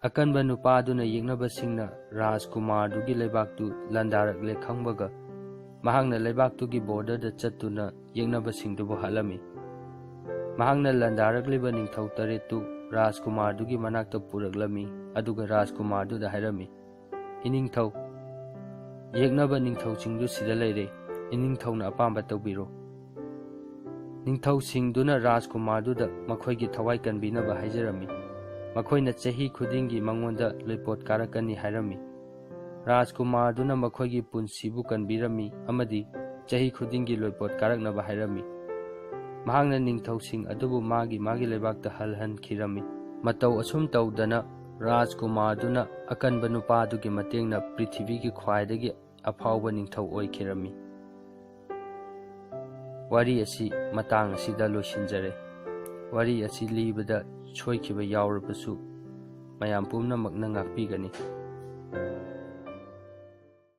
Speaker 1: ꯑꯀꯟꯕ ꯅꯨꯄꯥꯗꯨꯅ ꯌꯦꯛꯅꯕꯁꯤꯡꯅ ꯔꯥꯖꯀꯨꯃꯥꯔꯗꯨꯒꯤ ꯂꯩꯕꯥꯛꯇꯨ ꯂꯥꯟꯗꯥꯔꯛꯂꯦ ꯈꯪꯕꯒ ꯃꯍꯥꯛꯅ ꯂꯩꯕꯥꯛꯇꯨꯒꯤ ꯕꯣꯔꯗꯔꯗ ꯆꯠꯇꯨꯅ ꯌꯦꯛꯅꯕꯁꯤꯡꯗꯨꯕꯨ ꯍꯥꯠꯂꯝꯃꯤ꯫ ꯃꯍꯥꯛꯅ ꯂꯥꯟꯗꯥꯔꯛꯂꯤꯕ ꯅꯤꯡꯊꯧ 8ꯇꯨ ꯔꯥꯖꯀꯨꯃꯥꯔꯗꯨꯒꯤ ꯃꯅꯥꯛꯇ ꯄꯨꯔꯛꯂꯝꯃꯤ ꯑꯗꯨꯒ ꯔꯥꯖꯀꯨꯃꯥꯔꯗꯨꯗ ꯍꯥꯏꯔꯝꯃꯤ, "ꯏꯅꯤꯡꯊꯧ, ꯌꯦꯛꯅꯕ ꯅꯤꯡꯊꯧꯁꯤꯡꯗꯨ ꯁꯤꯗ ꯂꯩꯔꯦ꯫ ꯏꯅꯤꯡꯊꯧꯅ ꯑꯄꯥꯝꯕ ꯇꯧꯕꯤꯔꯣ." ꯅꯤꯡꯊꯧꯁꯤꯡꯗꯨꯅ ꯔꯥꯖꯀꯨꯃꯥꯔꯗꯨꯗ ꯃꯈꯣꯏꯒꯤ ꯊꯋꯥꯏ ꯀꯟꯕꯤꯅꯕ ꯍꯥꯏꯖꯔꯝꯃꯤ꯫ ꯃꯈꯣꯏꯅ ꯆꯍꯤ ꯈꯨꯗꯤꯡꯒꯤ ꯃꯉꯣꯟꯗ ꯂꯣꯏꯄꯣꯠ ꯀꯥꯔꯛꯀꯅꯤ ꯍꯥꯏꯔꯝꯃꯤ꯫ ꯔꯥꯖꯀꯨꯃꯥꯔꯗꯨꯅ ꯃꯈꯣꯏꯒꯤ ꯄꯨꯟꯁꯤꯕꯨ ꯀꯟꯕꯤꯔꯝꯃꯤ ꯑꯃꯗꯤ ꯆꯍꯤ ꯈꯨꯗꯤꯡꯒꯤ ꯂꯣꯏꯄꯣꯠ ꯀꯥꯔꯛꯅꯕ ꯍꯥꯏꯔꯝꯃꯤ꯫ ꯃꯍꯥꯛꯅ ꯅꯤꯡꯊꯧꯁꯤꯡ ꯑꯗꯨꯕꯨ ꯃꯥꯒꯤ ꯂꯩꯕꯥꯛꯇ ꯍꯜꯍꯟꯈꯤꯔꯝꯃꯤ꯫ ꯃꯇꯧ ꯑꯁꯨꯝ ꯇꯧꯗꯅ ꯔꯥꯖꯀꯨꯃꯥꯔꯗꯨꯅ ꯑꯀꯟꯕ ꯅꯨꯄꯥꯗꯨꯒꯤ ꯃꯇꯦꯡꯅ ꯄ꯭ꯔꯤꯊꯤꯕꯤꯒꯤ ꯈ꯭ꯋꯥꯏꯗꯒꯤ ꯑꯐꯥꯎꯕ ꯅꯤꯡꯊꯧ ꯑꯣꯏꯈꯤꯔꯝꯃꯤ꯫ ꯋꯥꯔꯤ ꯑꯁꯤ ꯃꯇꯥꯡ ꯑꯁꯤꯗ ꯂꯣꯏꯁꯤꯟꯖꯔꯦ꯫ ꯋꯥꯔꯤ ꯑꯁꯤ ꯂꯤꯕꯗ ꯁꯣꯏꯈꯤꯕ ꯌꯥꯎꯔꯕꯁꯨ ꯃꯌꯥꯝ ꯄꯨꯝꯅꯃꯛꯅ ꯉꯥꯛꯄꯤꯒꯅꯤ꯫